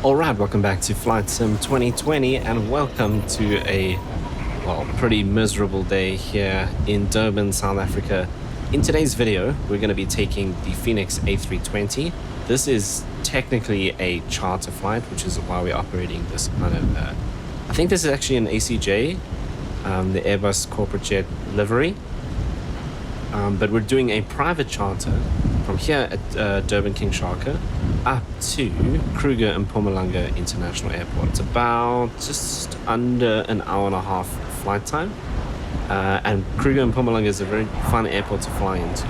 Alright, welcome back to Flight Sim 2020 and welcome to a, pretty miserable day here in Durban, South Africa. In today's video, we're going to be taking the Fenix A320. This is technically a charter flight, which is why we're operating this kind of, I think this is actually an ACJ, the Airbus corporate jet livery. But we're doing a private charter from here at Durban King Shaka up to Kruger and Mpumalanga International Airport. It's about just under an hour and a half flight time. And Kruger and Mpumalanga is a very fun airport to fly into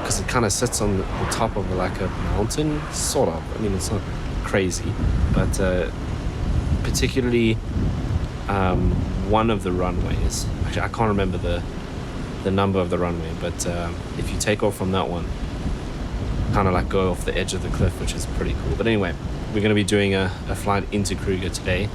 because it kind of sits on the top of like a mountain, sort of. I mean, it's not crazy, but particularly one of the runways. Actually, I can't remember the number of the runway, but if you take off from that one, kind of like go off the edge of the cliff, which is pretty cool. But anyway, we're going to be doing a flight into Kruger today.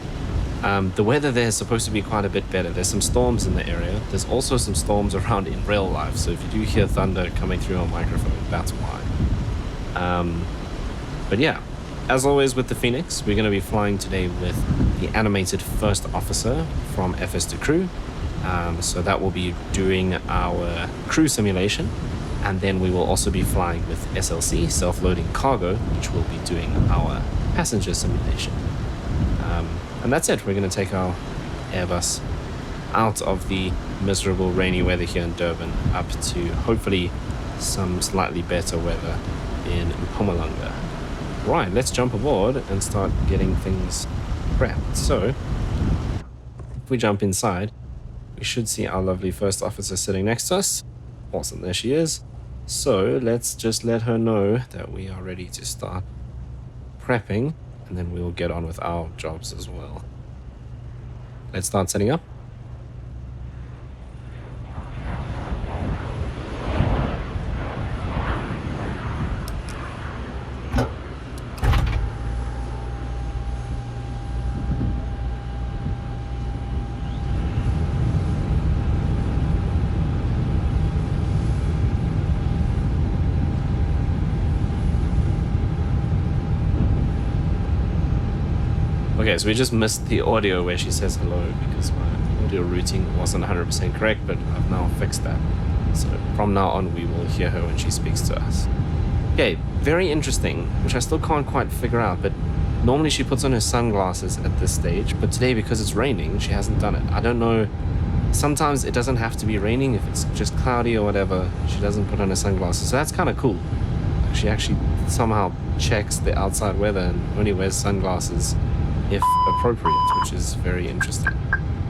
The weather there is supposed to be quite a bit better. There's some storms in the area. There's also some storms around in real life, so if you do hear thunder coming through on microphone, that's why. But yeah, as always with the Fenix, we're going to be flying today with the animated first officer from FS2Crew. So that will be doing our crew simulation, and then we will also be flying with SLC, self-loading cargo, which will be doing our passenger simulation. And that's it. We're going to take our Airbus out of the miserable rainy weather here in Durban up to hopefully some slightly better weather in Mpumalanga. Right, let's jump aboard and start getting things prepped. So if we jump inside, we should see our lovely first officer sitting next to us. Awesome, there she is. So let's just let her know that we are ready to start prepping, and then we'll get on with our jobs as well. Let's start setting up. Okay, so we just missed the audio where she says hello because my audio routing wasn't 100% correct, but I've now fixed that. So from now on, we will hear her when she speaks to us. Okay, very interesting, which I still can't quite figure out, but normally she puts on her sunglasses at this stage, but today, because it's raining, she hasn't done it. I don't know, sometimes it doesn't have to be raining. If it's just cloudy or whatever, she doesn't put on her sunglasses, so that's kind of cool. She actually somehow checks the outside weather and only wears sunglasses if appropriate, which is very interesting.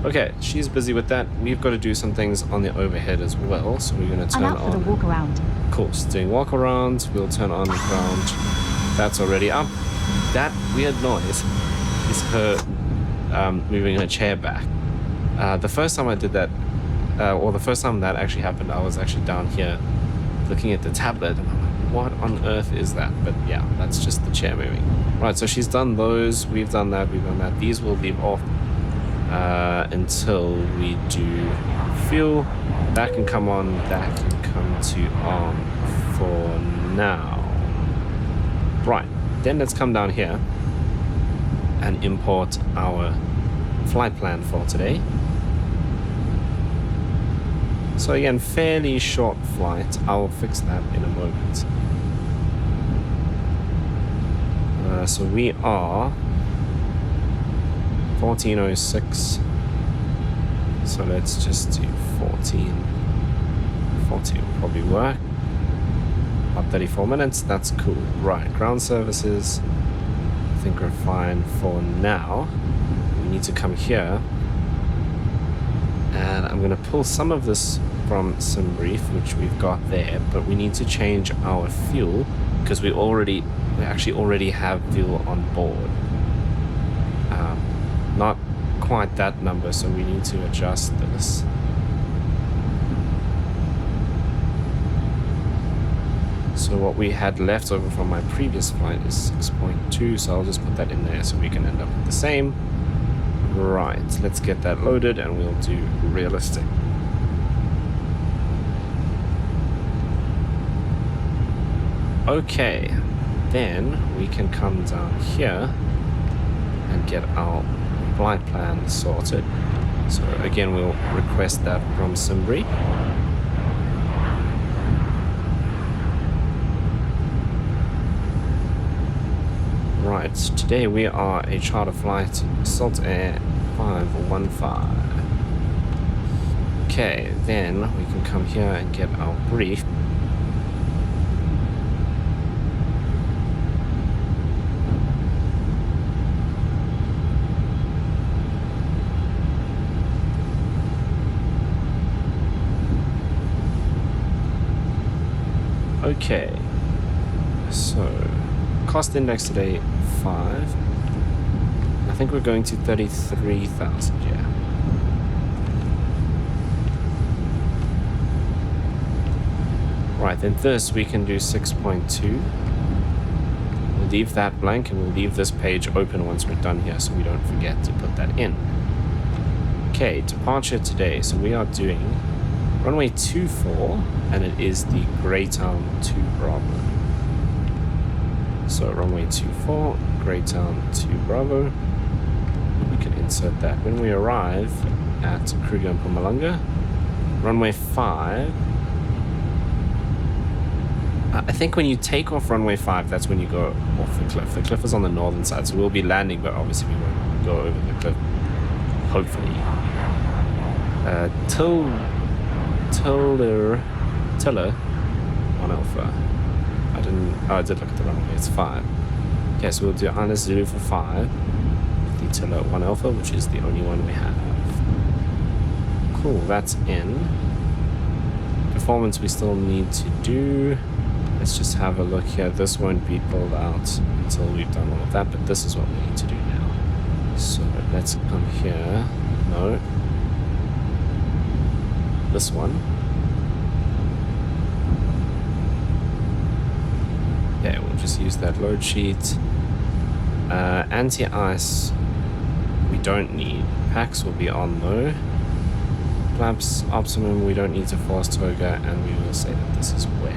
Okay, she's busy with that. We've got to do some things on the overhead as well, so we're going to turn on. For the walk around. Cool, so doing walk around. We'll turn on the ground. That's already up. That weird noise is her moving her chair back. The first time I did that, or the first time that actually happened, I was actually down here looking at the tablet, and I'm like, what on earth is that? But yeah, that's just the chair moving. Right, so she's done those, we've done that, we've done that. These will leave off until we do fuel. That can come on, that can come to on for now. Right, then let's come down here and import our flight plan for today. So again, fairly short flight. I'll fix that in a moment. So we are 14:06. So let's just do 14. 40 will probably work. About 34 minutes. That's cool. Right, ground services. I think we're fine for now. We need to come here. And I'm going to pull some of this from Simbrief, which we've got there, but we need to change our fuel because we actually already have fuel on board. Not quite that number, so we need to adjust this. So what we had left over from my previous flight is 6.2, so I'll just put that in there so we can end up with the same. Right, let's get that loaded and we'll do realistic. Okay, then we can come down here and get our flight plan sorted. So again, we'll request that from Simbrief. Right, today we are a charter flight Salt Air 515. Okay, then we can come here and get our brief. Okay, so cost index today 5. I think we're going to 33,000, yeah. Right, then this we can do 6.2. We'll leave that blank and we'll leave this page open once we're done here so we don't forget to put that in. Okay, departure today. So we are doing runway 24 and it is the Greytown to Bravo. So runway 24, Greytown to Bravo. We can insert that. When we arrive at Kruger and Mpumalanga, runway 5. I think when you take off runway 5, that's when you go off the cliff. The cliff is on the northern side, so we'll be landing, but obviously we won't go over the cliff. Hopefully. Tiller 1 Alpha. I did look at the runway, it's 5. Okay, so we'll do Anna Zulu for 5. The Tiller 1 Alpha, which is the only one we have. Cool, that's in. Performance we still need to do. Let's just have a look here. This won't be pulled out until we've done all of that, but this is what we need to do now. So let's come here. No. This one. Yeah, we'll just use that load sheet. Anti-ice we don't need. PACX will be on though. Flaps optimum we don't need to force toga, and we will say that this is wet.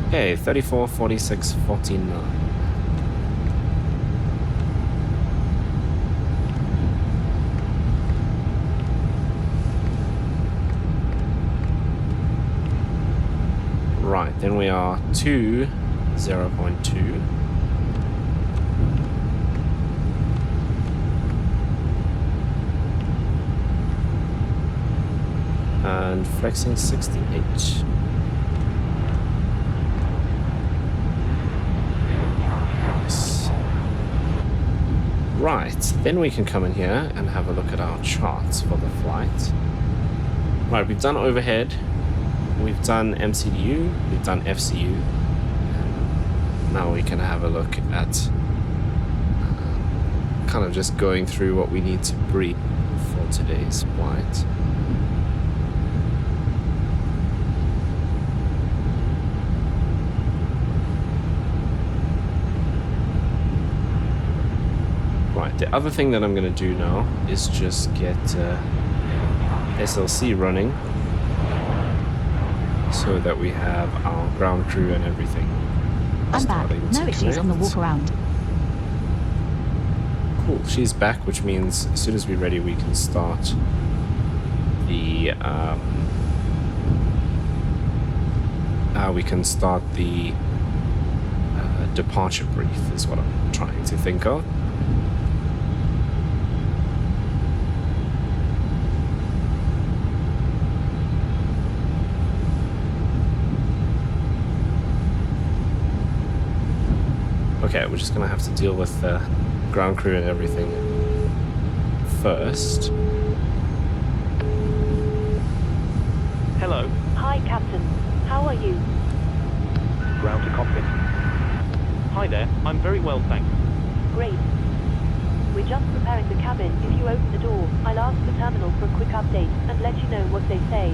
Okay, 34, 46, 49. Right, then we are to 0.2. And flexing 68. Nice. Right, then we can come in here and have a look at our charts for the flight. Right, we've done overhead. We've done MCDU, we've done FCU, and now we can have a look at kind of just going through what we need to brief for today's flight. Right, the other thing that I'm going to do now is just get SLC running, so that we have our ground crew and everything. I'm back. No issues on the walk around. Cool, she's back, which means as soon as we're ready, we can start the departure brief is what I'm trying to think of. Okay, we're just gonna have to deal with the ground crew and everything first. Hello. Hi, Captain. How are you? Ground to cockpit. Hi there, I'm very well, thanks. Great. We're just preparing the cabin. If you open the door, I'll ask the terminal for a quick update and let you know what they say.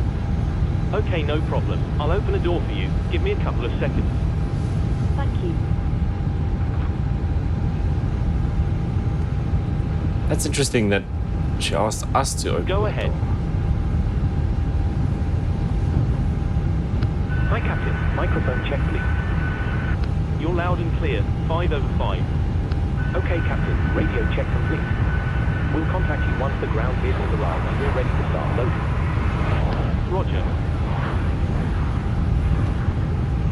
Okay, no problem. I'll open the door for you. Give me a couple of seconds. Thank you. That's interesting that she asked us to open Go the ahead. door. Captain. Microphone check, please. You're loud and clear. 5 over 5. Okay, Captain. Radio check complete. We'll contact you once the ground vehicles arrive and we're ready to start loading. Roger.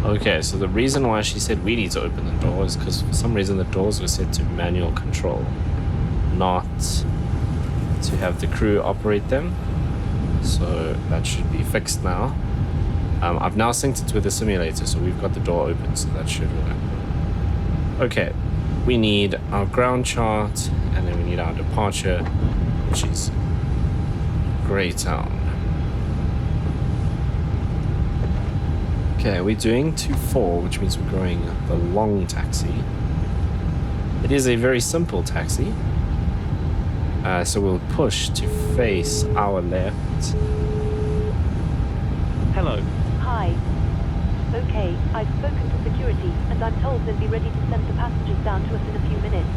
Okay, so the reason why she said we need to open the door is because for some reason the doors were set to manual control, not to have the crew operate them. So that should be fixed now. I've now synced it with the simulator, so we've got the door open, so that should work. Okay, we need our ground chart, and then we need our departure, which is Greytown. Okay, we're doing 2-4, which means we're going the long taxi. It is a very simple taxi. So we'll push to face our left. Hello. Hi. Okay, I've spoken to security, and I'm told they'll be ready to send the passengers down to us in a few minutes.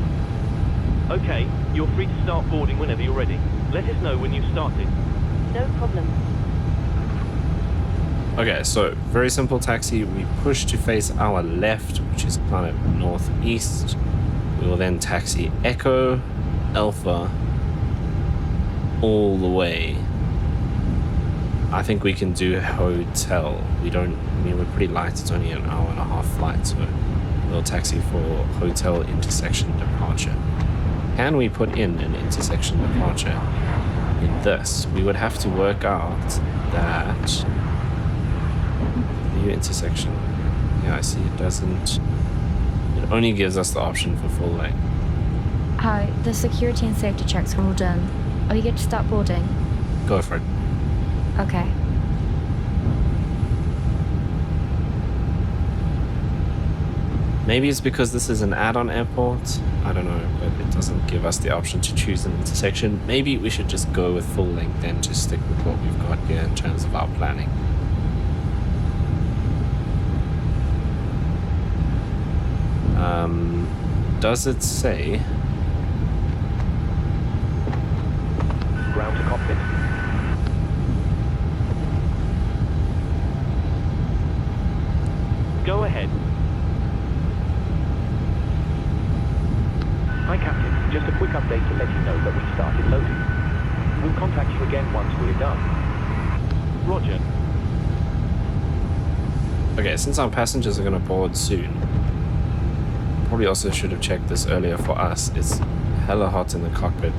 Okay, you're free to start boarding whenever you're ready. Let us know when you've started. No problem. Okay, so very simple taxi. We push to face our left, which is kind of northeast. We will then taxi Echo, Alpha, all the way. I think we can do hotel. I mean, we're pretty light. It's only an hour and a half flight, so we'll taxi for hotel intersection departure. Can we put in an intersection departure in this? We would have to work out that the intersection. Yeah, I see it doesn't. It only gives us the option for full lane. Hi, the security and safety checks are all done. Are you good to start boarding? Go for it. Okay. Maybe it's because this is an add-on airport. I don't know, but it doesn't give us the option to choose an intersection. Maybe we should just go with full length and just stick with what we've got here in terms of our planning. Does it say? Ground to cockpit. Go ahead. Hi, Captain. Just a quick update to let you know that we started loading. We'll contact you again once we're done. Roger. Okay, since our passengers are going to board soon, probably also should have checked this earlier for us. It's hella hot in the cockpit.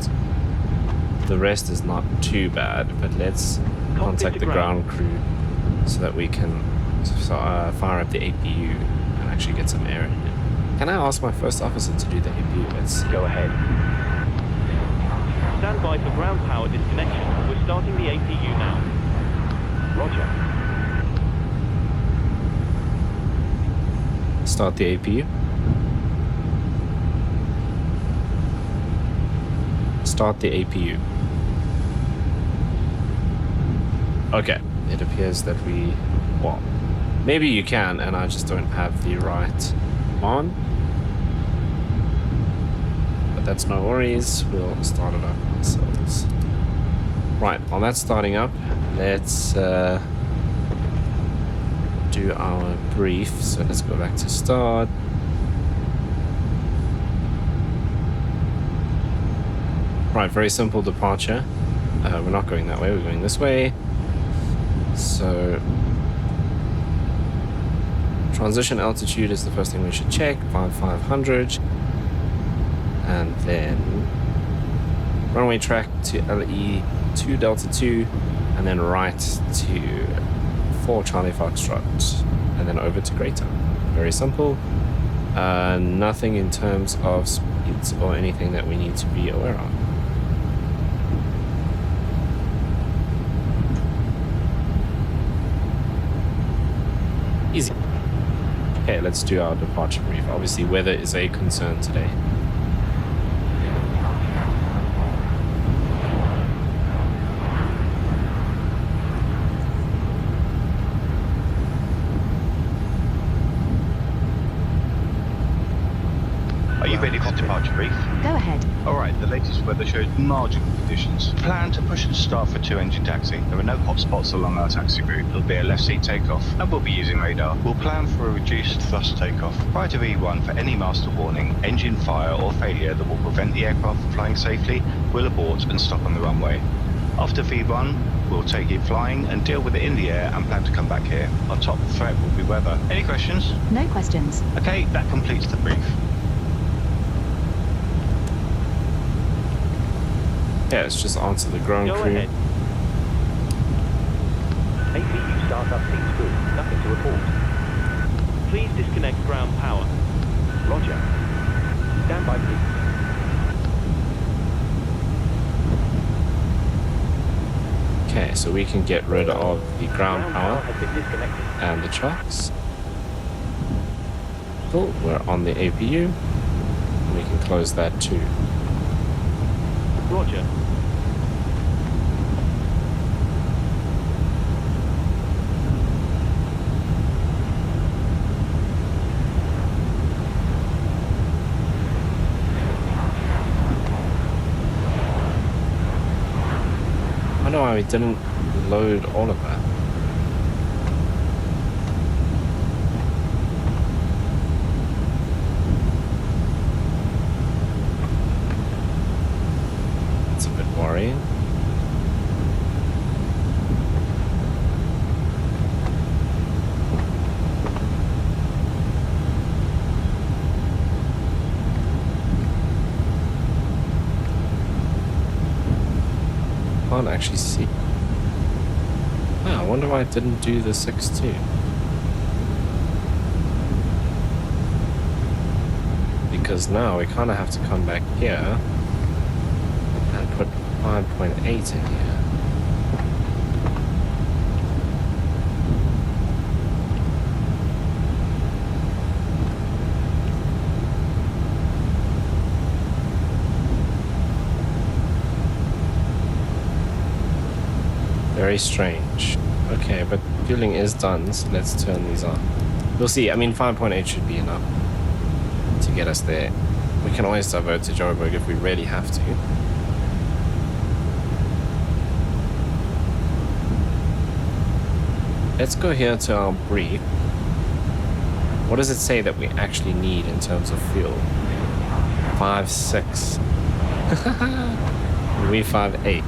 The rest is not too bad, but let's contact the ground crew so that we can fire up the APU and actually get some air in it. Can I ask my first officer to do the APU? Let's go ahead. Stand by for ground power disconnection. We're starting the APU now. Roger. Start the APU. Start the APU. Okay, it appears that well, maybe you can, and I just don't have the right on. But that's no worries, we'll start it up ourselves. Right, while that's starting up, let's do our brief. So let's go back to start. Right, very simple departure. We're not going that way, we're going this way. So transition altitude is the first thing we should check, 500. And then runway track to LE 2 Delta 2, and then right to 4 Charlie Foxtrot, and then over to Greytown. Very simple. Nothing in terms of speeds or anything that we need to be aware of. Easy. Okay, let's do our departure brief. Obviously, weather is a concern today. Are you ready latest departure brief? Go ahead. Alright, the latest weather shows marginal conditions. Plan to push and start for 2-engine taxi. There are no hot spots along our taxi route. It'll be a left seat takeoff, and we'll be using radar. We'll plan for a reduced thrust takeoff. Prior to V1, for any master warning, engine fire or failure that will prevent the aircraft from flying safely, we'll abort and stop on the runway. After V1, we'll take it flying and deal with it in the air and plan to come back here. Our top threat will be weather. Any questions? No questions. Okay, that completes the brief. Yeah, let's just answer the ground Go crew. ahead. APU startup seems good. Nothing to report. Please disconnect ground power. Roger. Stand by, please. Okay, so we can get rid of the ground power has been disconnected. and the trucks. Cool, we're on the APU. We can close that too. Roger. I don't know why we didn't load all of that. It's a bit worrying. Can't actually see. Oh, I wonder why it didn't do the 6.2. Because now we kind of have to come back here and put 5.8 in here. Very strange. Okay, but fueling is done, so let's turn these on. We'll see. I mean, 5.8 should be enough to get us there. We can always divert to Joburg if we really have to. Let's go here to our brief. What does it say that we actually need in terms of fuel? 5.6. We 5.8.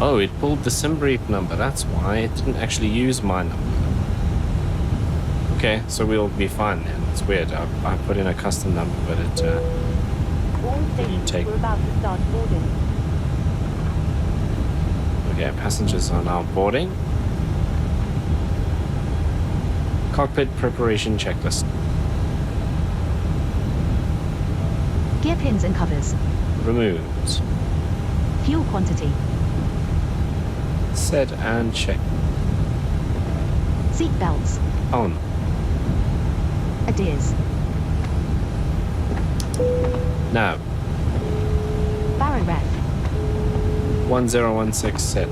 Oh, it pulled the Simbrief number. That's why it didn't actually use my number. Okay, so we'll be fine then. It's weird. I put in a custom number, but it All stations, take- we're about to start boarding. okay. Passengers are now boarding. Cockpit preparation checklist. Gear pins and covers. Removed. Fuel quantity. Set and check. Seat belts. On. Adheres. Now. Barrow ref. 1016 set.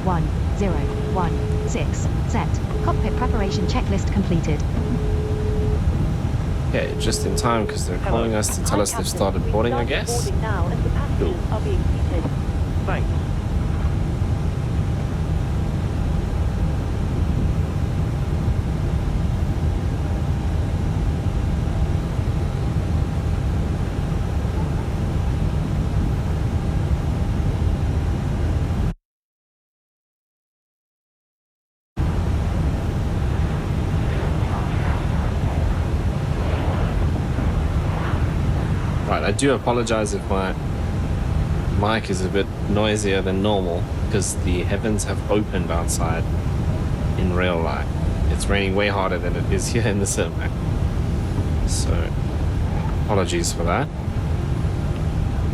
1016 set. Cockpit preparation checklist completed. Okay, just in time because they're calling us to tell Hi, us they've Captain. started We've boarding, I started guess. boarding now, and the passengers Cool. are being seated. Thanks. Right, I do apologize if my mic is a bit noisier than normal because the heavens have opened outside in real life. It's raining way harder than it is here in the sim. So, apologies for that.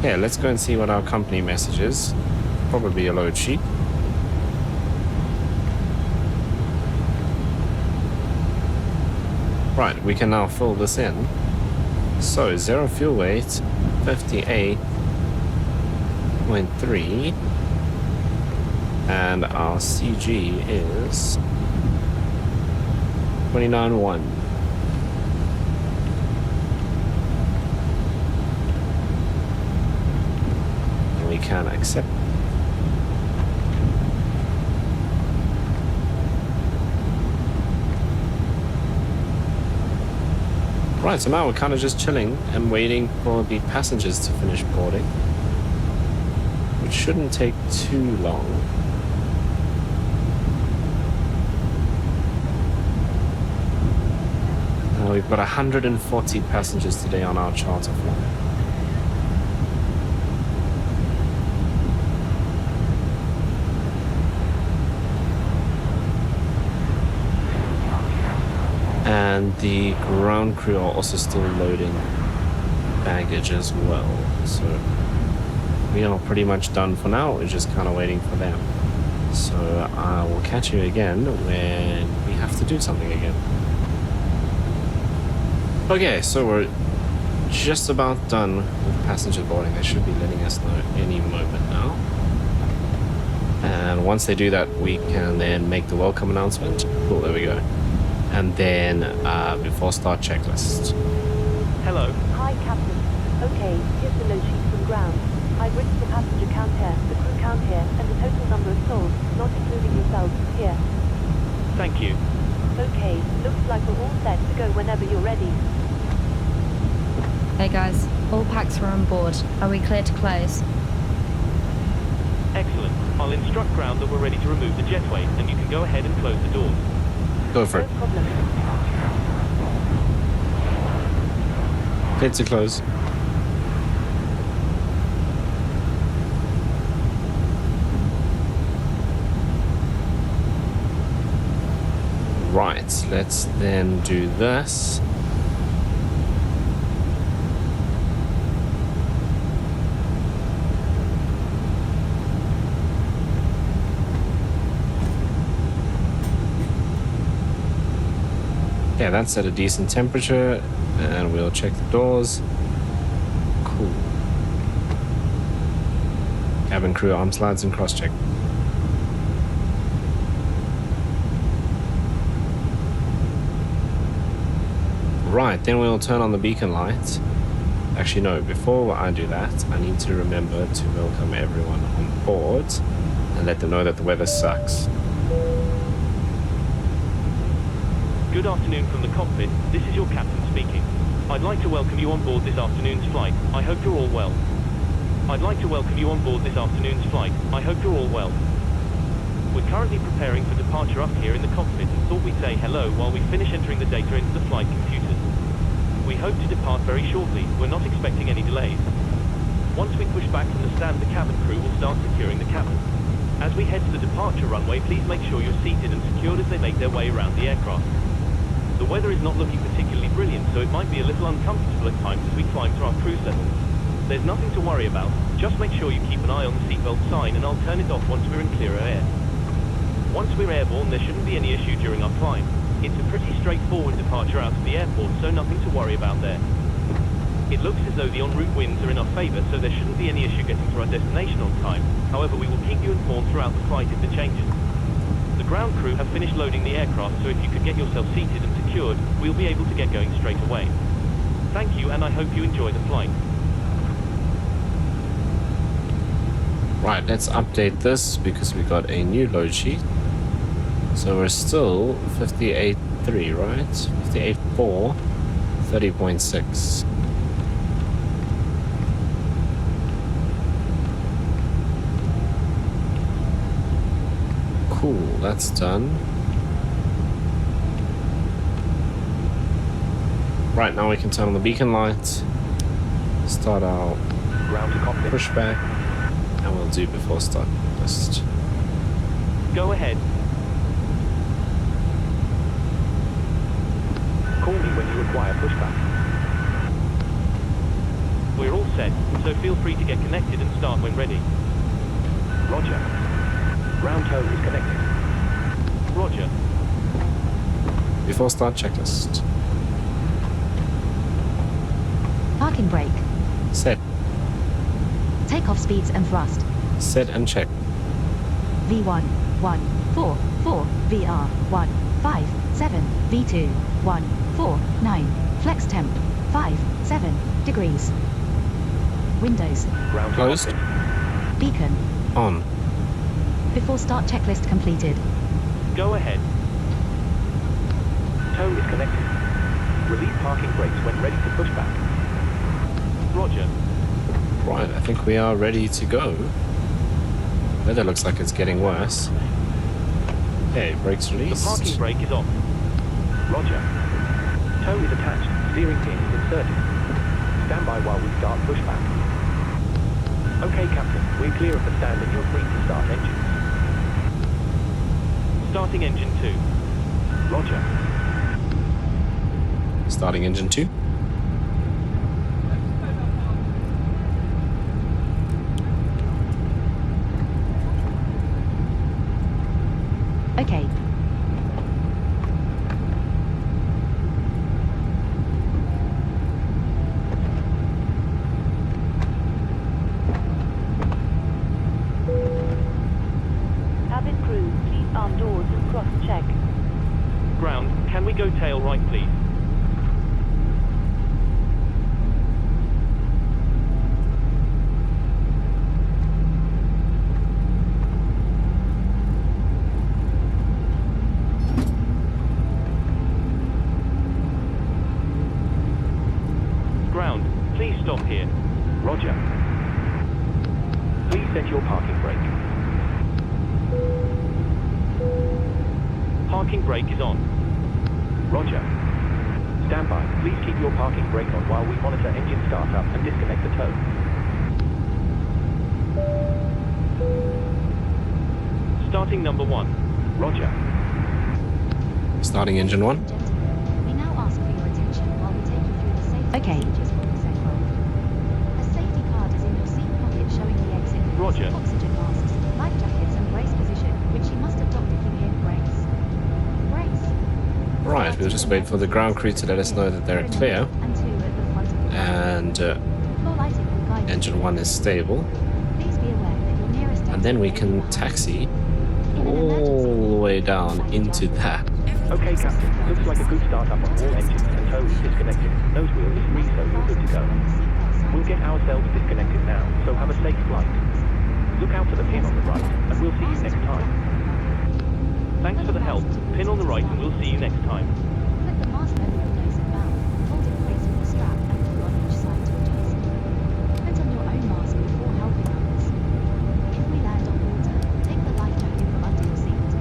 Yeah, let's go and see what our company message is. Probably a load sheet. Right, we can now fill this in. So, zero fuel weight, 58.3. And our CG is 29.1. can accept. Right, so now we're kind of just chilling and waiting for the passengers to finish boarding, which shouldn't take too long. We've got 140 passengers today on our charter flight. And the ground crew are also still loading baggage as well. So we are pretty much done for now. We're just kind of waiting for them. So I will catch you again when we have to do something again. Okay, so we're just about done with passenger boarding. They should be letting us know any moment now. And once they do that, we can then make the welcome announcement. Cool, there we go. And then before start checklist. Hello. Hi, Captain. Okay, here's the load sheet from ground. I've written the passenger count here, the crew count here, and the total number of souls, not including yourself, here. Thank you. Okay, looks like we're all set to go whenever you're ready. Hey guys, all packs are on board. Are we clear to close? Excellent. I'll instruct ground that we're ready to remove the jetway, and you can go ahead and close the doors. Go for No it. problem. Clear to close. Right, let's then do this. Yeah, that's at a decent temperature, and we'll check the doors. Cool. Cabin crew arm slides and cross check. Right, then we'll turn on the beacon light. Actually, no, before I do that, I need to remember to welcome everyone on board and let them know that the weather sucks. Good afternoon from the cockpit. This is your captain speaking. I'd like to welcome you on board this afternoon's flight. I hope you're all well. I'd like to welcome you on board this afternoon's flight. I hope you're all well. We're currently preparing for departure up here in the cockpit and thought we'd say hello while we finish entering the data into the flight computers. We hope to depart very shortly. We're not expecting any delays. Once we push back from the stand, the cabin crew will start securing the cabin. As we head to the departure runway, please make sure you're seated and secured as they make their way around the aircraft. The weather is not looking particularly brilliant, so it might be a little uncomfortable at times as we climb to our cruise level. There's nothing to worry about. Just make sure you keep an eye on the seatbelt sign, and I'll turn it off once we're in clearer air. Once we're airborne, there shouldn't be any issue during our climb. It's a pretty straightforward departure out of the airport, so nothing to worry about there. It looks as though the en route winds are in our favour, so there shouldn't be any issue getting to our destination on time. However, we will keep you informed throughout the flight if it changes. The ground crew have finished loading the aircraft, so if you could get yourself seated and secured, we'll be able to get going straight away. Thank you, and I hope you enjoy the flight. Right, let's update this because we got a new load sheet. So we're still 58.3, right? 58.4, 30.6. Cool, that's done. Right, now we can turn on the beacon light, start our Ground to cockpit. pushback, and we'll do before start list. Go ahead. Call me when you require pushback. We're all set, so feel free to get connected and start when ready. Roger. Ground tow is connected. Roger. Before start checklist. Parking brake. Set. Takeoff speeds and thrust. Set and check. V1, 144, VR, 157, V2, 149, flex temp, 57 degrees. Windows. Ground to Closed. cockpit. Beacon. On. Before start checklist completed. Go ahead. Tow is connected. Release parking brakes when ready to push back. Roger. Right, I think we are ready to go. Weather looks like it's getting worse. Okay, brakes The released. parking brake is off. Roger. Tow is attached. Steering pin is inserted. Stand by while we start pushback. Okay, Captain. We're clear of the stand and you're free to start engines. Starting engine 2. Roger. Starting engine 2. Okay. Cabin crew, please arm doors and cross-check. Ground, can we go tail right, please? Ground, please stop here. Roger. Please set your parking brake. Parking brake is on. Roger. Stand by. Please keep your parking brake on while we monitor engine startup and disconnect the tow. Starting number 1. Roger. Starting engine 1. Gentlemen, we now ask for your attention while we take you through the safety procedures for this aircraft. A safety card is in your seat pocket showing the exit doors, Roger. oxygen masks, life jackets and brace position, which you must adopt if you hear brace. Brace. Right, we'll just wait for the ground crew to let us know that they're clear. And 2 at the front of the And floor lighting will guide you. engine 1 is stable. Please be aware that your nearest And then we can taxi all the way down into that. Okay, Captain. Looks like a good startup on all engines and tow is disconnected. Nose wheel is free, so you're good to go. We'll get ourselves disconnected now, so have a safe flight. Look out for the pin on the right, and we'll see you next time. Thanks for the help. Pin on the right, and we'll see you next time. Flip the mask over your nose and mouth, hold in place with the strap and pull on each side to adjust. Put on your own mask before helping others. If we land on water, take the life jacket from under your seat.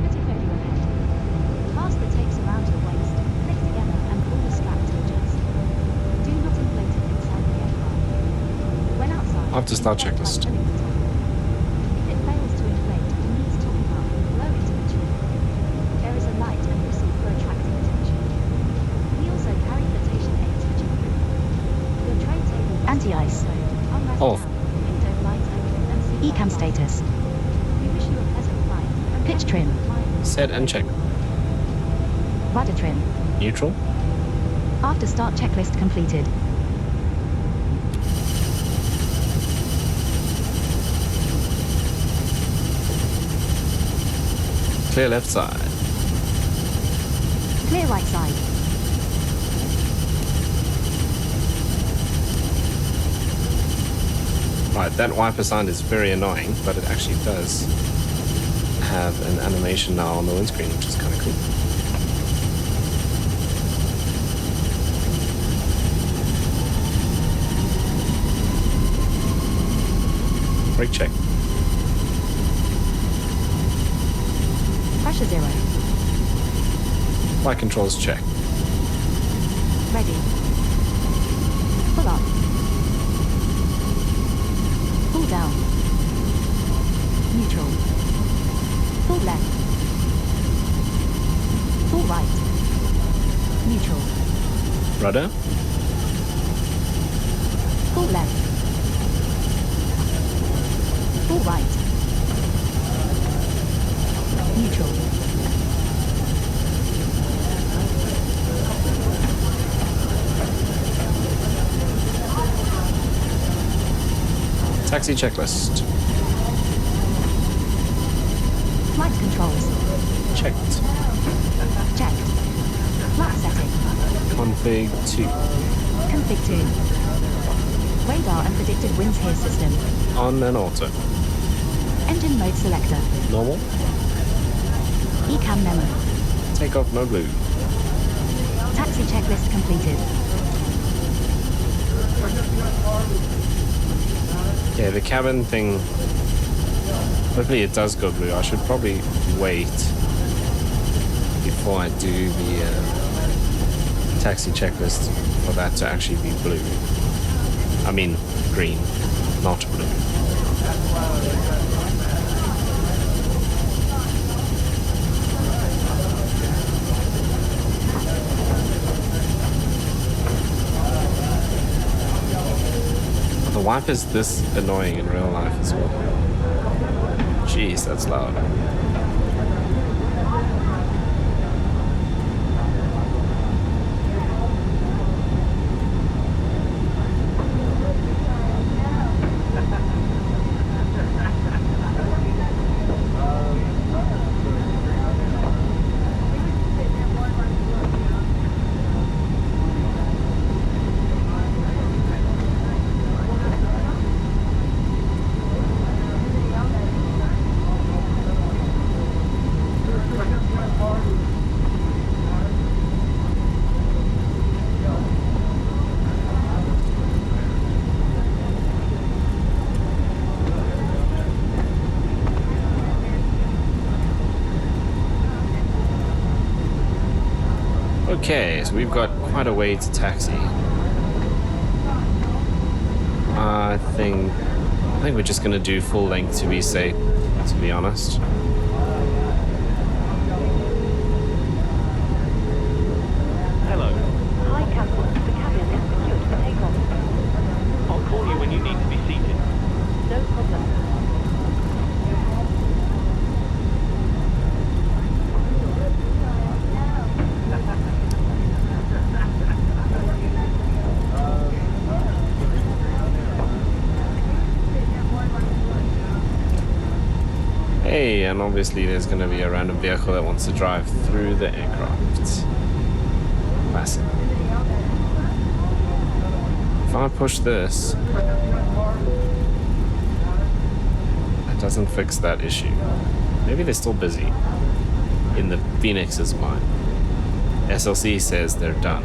Put it over your head. Pass the tapes around your waist, click together and pull the strap to adjust. Do not inflate it inside the aircraft. When outside, After start inflate by checklist. pulling the top. If it fails to inflate or needs topping up, blow into the tube. There is a light and whistle for attracting attention. We also carry flotation aids for your crew. Your tray table anti-ice. Off. Window light open and seat Ecam light status. We wish you a pleasant flight. Pitch trim. Set and check. Rudder trim. Neutral. After start checklist completed. Clear left side. Clear right side. Right, that wiper sound is very annoying, but it actually does have an animation now on the windscreen, which is kind of cool. Brake check. Pressure 0. Flight controls check. Ready. Pull up. Pull down. Neutral. Pull left. Pull right. Neutral. Rudder. Pull left. Pull right. Neutral. Taxi checklist. Flight controls. Checked. Checked. Flight setting. Config 2. Config 2. Radar and predicted winds here system. On an auto. Engine mode selector. Normal. Ecam memo. Takeoff no blue. Taxi checklist completed. Yeah, the cabin thing, hopefully it does go blue. I should probably wait before I do the taxi checklist for that to actually be blue. I mean green, not blue. The wipe is this annoying in real life as well. Jeez, that's loud. Okay, so we've got quite a way to taxi. I think we're just gonna do full length to be safe, to be honest. Hello. Hi, Captain. The cabin is secured for takeoff. I'll call you when you need to be seated. No problem. Hey, and obviously there's going to be a random vehicle that wants to drive through the aircraft. Classic. If I push this, that doesn't fix that issue. Maybe they're still busy in the Fenix's mind. SLC says they're done.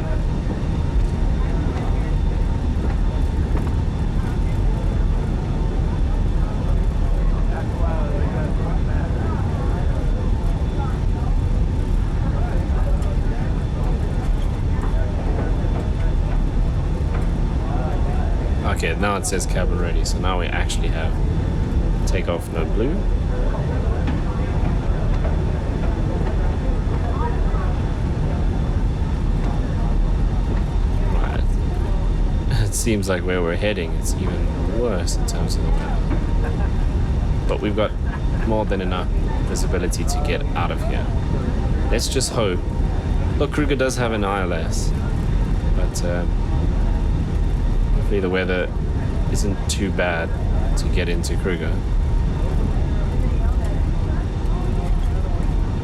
Okay, now it says cabin ready, so now we actually have takeoff no blue. Right. It seems like where we're heading is even worse in terms of the weather. But we've got more than enough visibility to get out of here. Let's just hope. Look, Kruger does have an ILS, but hopefully the weather isn't too bad to get into Kruger.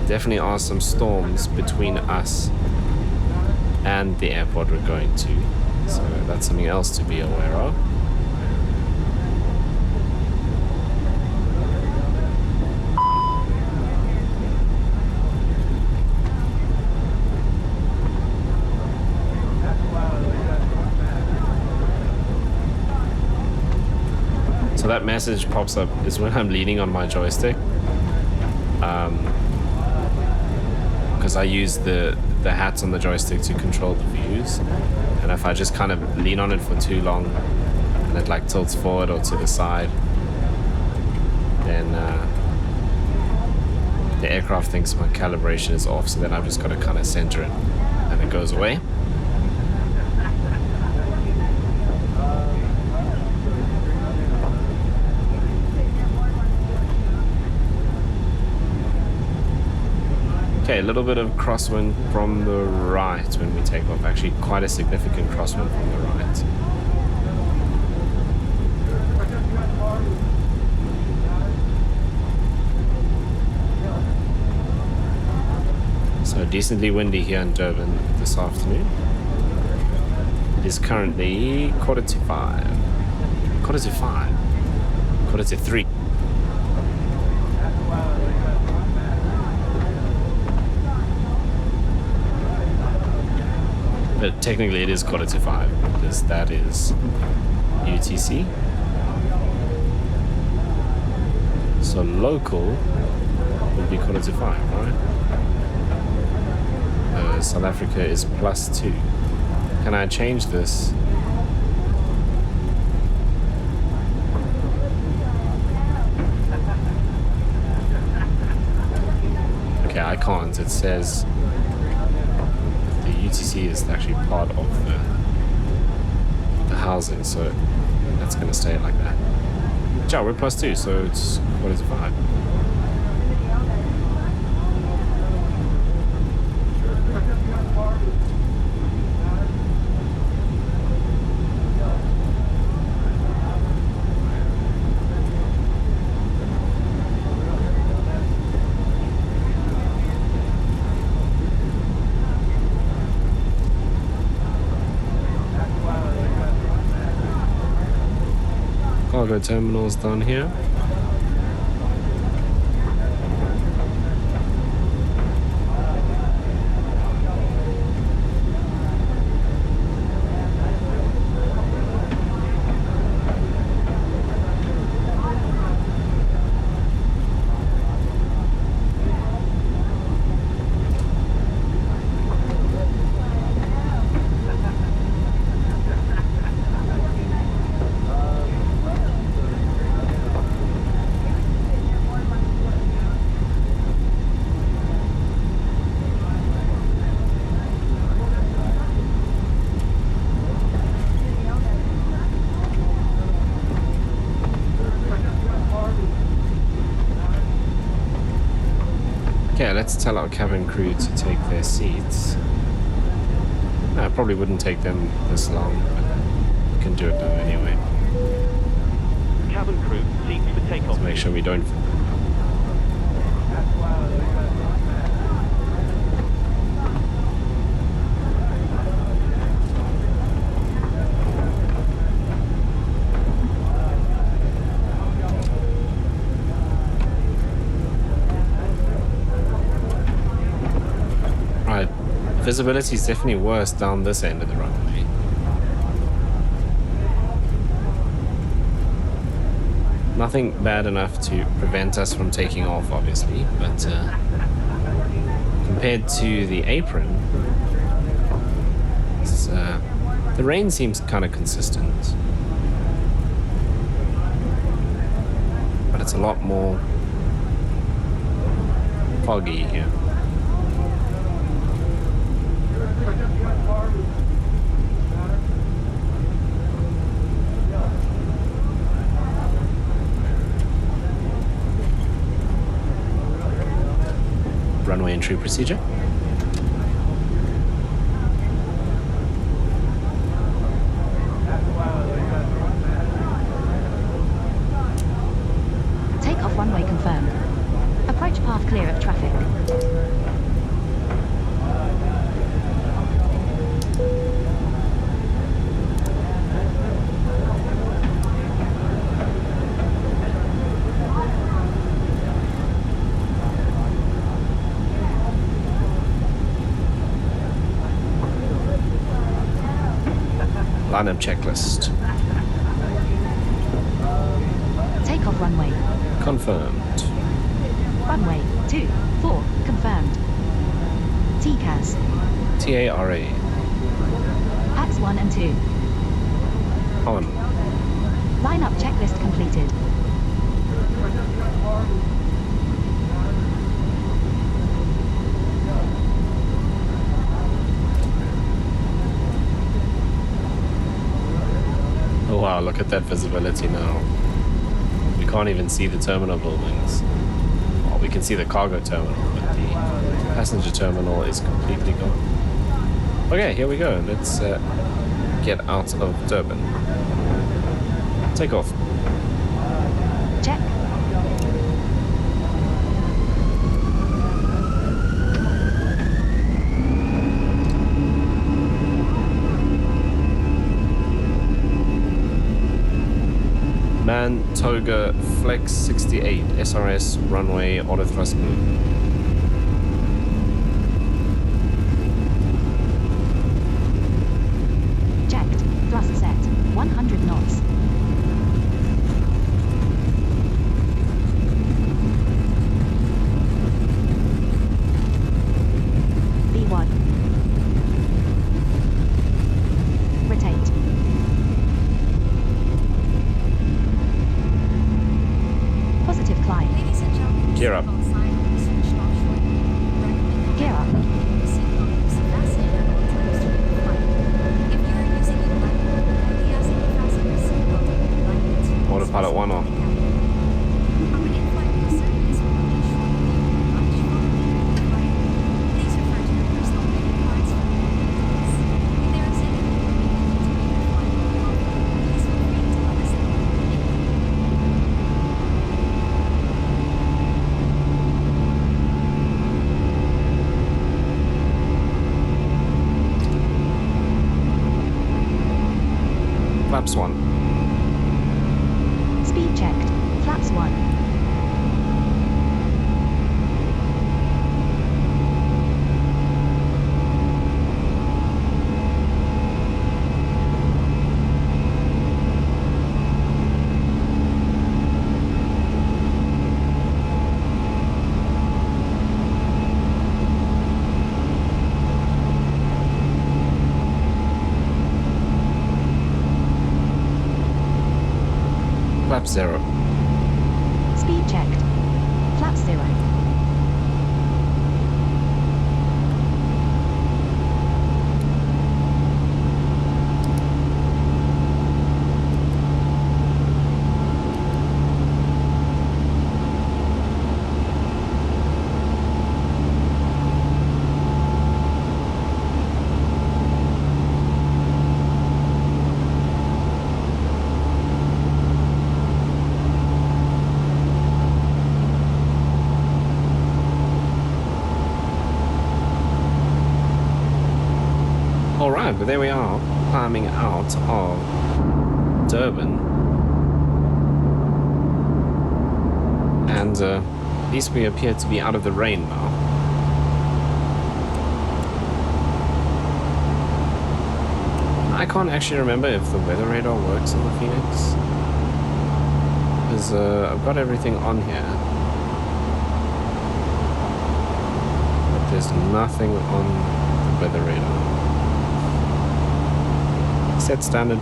Definitely are some storms between us and the airport we're going to, so that's something else to be aware of. So that message pops up is when I'm leaning on my joystick, because I use the hats on the joystick to control the views, and if I just kind of lean on it for too long and it like tilts forward or to the side, then the aircraft thinks my calibration is off, so then I've just got to kind of center it and it goes away. Okay, a little bit of crosswind from the right when we take off. Actually, quite a significant crosswind from the right. So decently windy here in Durban this afternoon. It is currently 4:45. Quarter to 5. Quarter to 3. But technically it is quarter to 5 because that is UTC. So local would be quarter to 5, right? South Africa is +2. Can I change this? Okay, I can't. It says the UTC is actually part of the housing, so that's going to stay like that. Yeah, we're +2, so it's quarter to 5. Cargo terminals down here. Okay, let's tell our cabin crew to take their seats. No, I probably wouldn't take them this long, but we can do it now anyway. Cabin crew, seats for takeoff. Let's make sure we don't. Visibility is definitely worse down this end of the runway. Nothing bad enough to prevent us from taking off, obviously, but compared to the apron, the rain seems kind of consistent. But it's a lot more foggy here. Runway entry procedure. Takeoff runway confirmed. Approach path clear of traffic. Lineup checklist. Takeoff runway. Confirmed. Runway 24 confirmed. TCAS. TARA. PACX 1 and 2. On. Lineup checklist completed. Oh wow, look at that visibility now. We can't even see the terminal buildings. Well, we can see the cargo terminal, but the passenger terminal is completely gone. Okay, here we go. Let's get out of Durban. Take off. Check. Toga Flex 68 SRS runway auto thrust boom. Checked. Thrust set. 100 knots. V1. Rotate. Positive climb. Ladies and gentlemen, Gear up. seatbelt sign will be switched off shortly. Recommend Gear up. keeping your seatbelt loosely fastened at all times during the flight. If you are using a blanket, kindly ask that you fasten your seatbelt over the blanket. Autopilot 1 on. Our in-flight news service will begin shortly. Much following the flight. Please refer to your personal credit cards for more details. If there is anything you may need to make your flight more comfortable, please feel free to let us know. Thank you. Flaps 1. Speed checked. Flaps 1. Flap 0. Speed checked. Flaps 0. Alright, but there we are, climbing out of Durban. And at least we appear to be out of the rain now. I can't actually remember if the weather radar works on the Phoenix. Because I've got everything on here. But there's nothing on the weather radar. Set standard.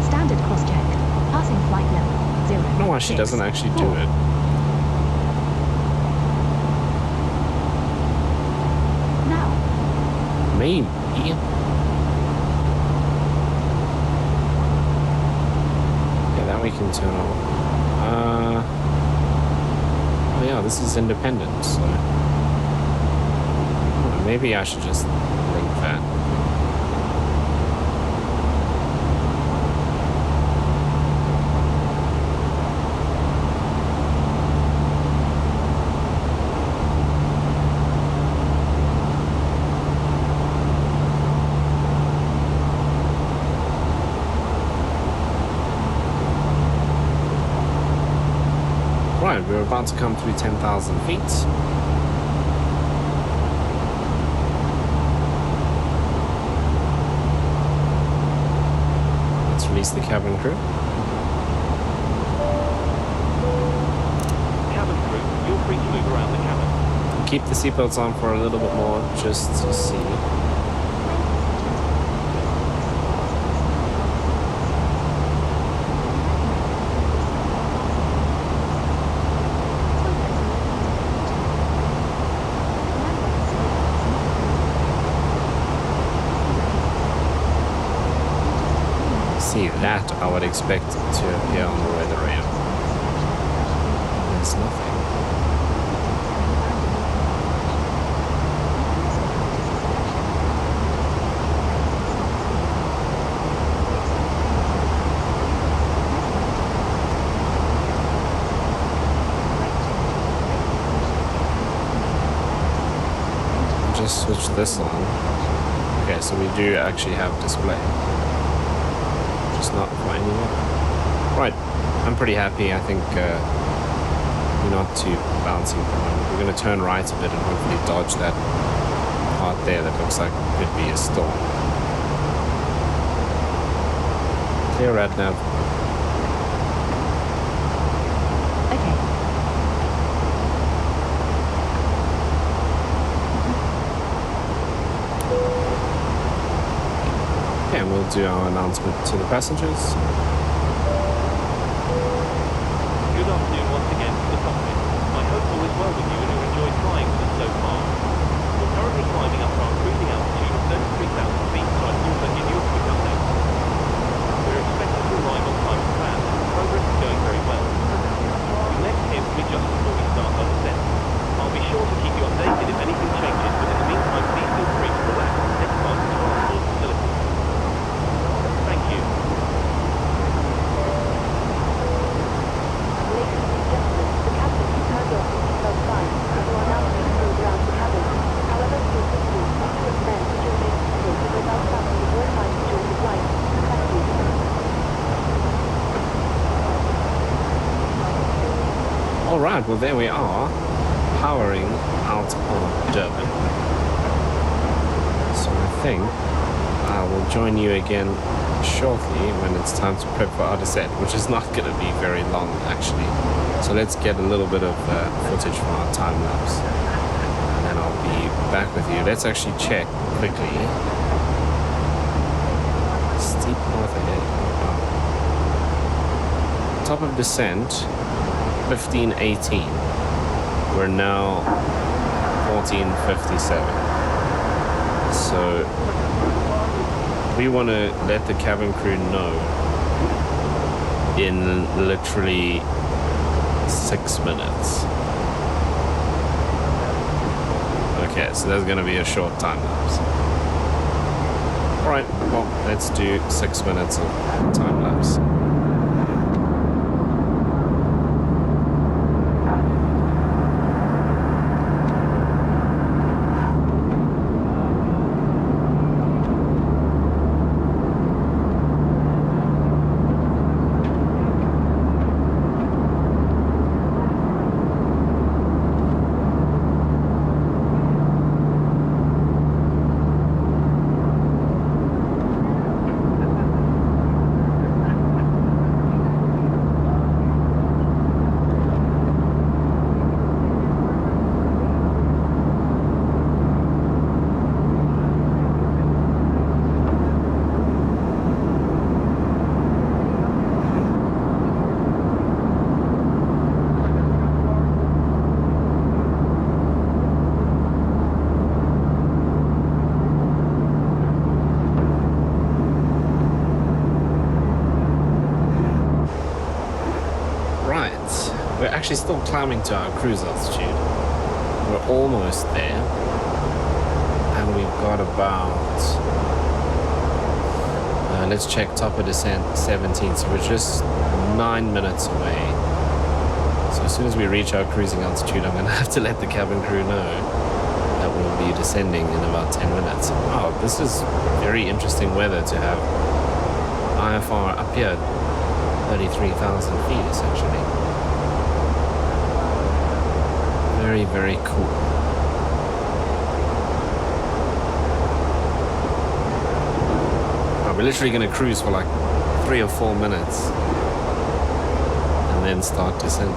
Standard cross-checked. Passing flight level. 0. I don't know why she doesn't actually do it. Now. Maybe. Yeah, that we can turn on. Oh yeah, this is independent, so maybe I should just link that. Right, we're about to come through 10,000 feet. Let's release the cabin crew. Cabin crew, you're free to move around the cabin. Keep the seatbelts on for a little bit more, just to see. See, that I would expect to appear on the weather radar. There's nothing. Just switch this on. Okay, so we do actually have display. Just not finding it. Right, I'm pretty happy. I think we're not too bouncy at the moment. We're going to turn right a bit and hopefully dodge that part there that looks like it could be a storm. Clear rad nav. Okay. Okay, and we'll do our announcement to the passengers. Good afternoon once again to the cockpit. I hope all is well with you and you enjoyed flying with us so far. We're currently climbing up to our cruising altitude of 33,000 feet, so I thought I'd give you a quick update. We're expected to arrive on time as planned. Progress is going very well. You'll next hear from me just before we start our descent. I'll be sure to keep you updated if anything changes, but in the meantime, please feel free to relax and take advantage of our full facilities. Thank you. Ladies and gentlemen, the captain has turned off the seatbelt sign, and you are now free to move around the cabin. However, we assist you to recommend that you remain seated without traveling with all times during the flight. Thank you. Alright, well there we are, powering out of Durban. So I think I will join you again shortly when it's time to prep for our descent, which is not going to be very long actually. So let's get a little bit of footage from our time lapse, and then I'll be back with you. Let's actually check quickly. Steep path ahead. Wow. Top of descent 1518. We're now 1457. So we want to let the cabin crew know in literally 6 minutes. Okay, so there's going to be a short time lapse. Alright, well, let's do 6 minutes of time lapse. Actually still climbing to our cruise altitude. We're almost there, and we've got about let's check top of descent 17, so we're just 9 minutes away. So as soon as we reach our cruising altitude, I'm gonna have to let the cabin crew know that we'll be descending in about 10 minutes. Oh, this is very interesting weather to have IFR up here, 33,000 feet essentially. Very, very cool. We're literally going to cruise for like 3 or 4 minutes and then start descending.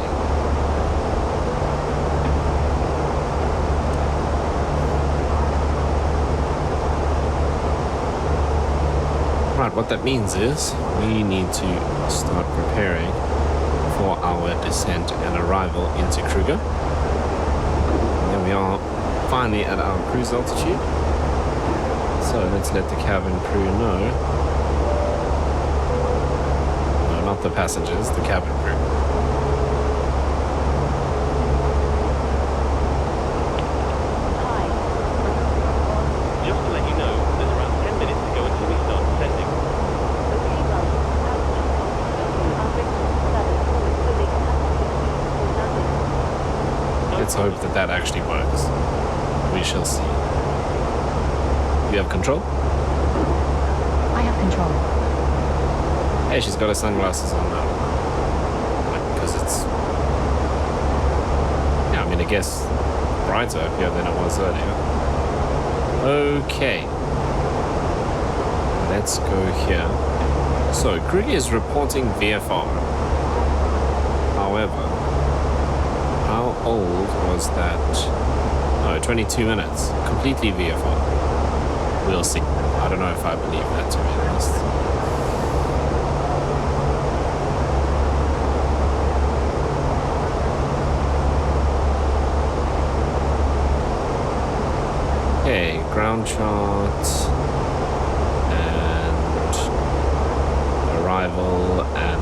Right, what that means is we need to start preparing for our descent and arrival into Kruger. We are finally at our cruise altitude, so let's let the cabin crew know. No, not the passengers, the cabin crew. Hi. Just to let you know, there's around 10 minutes to go until we start descending. Okay, well, altitude confirmed. Our breakfast service forward so they can have before landing. Let's hope that that actually works. We shall see. You have control? I have control. Hey, she's got her sunglasses on now. because it's, yeah, I mean, I guess brighter up here than it was earlier. Okay. Let's go here. So, Kruger is reporting VFR. However, how old was that? Oh, 22 minutes. Completely VFR. We'll see. I don't know if I believe that, to be honest. Okay, ground chart and arrival and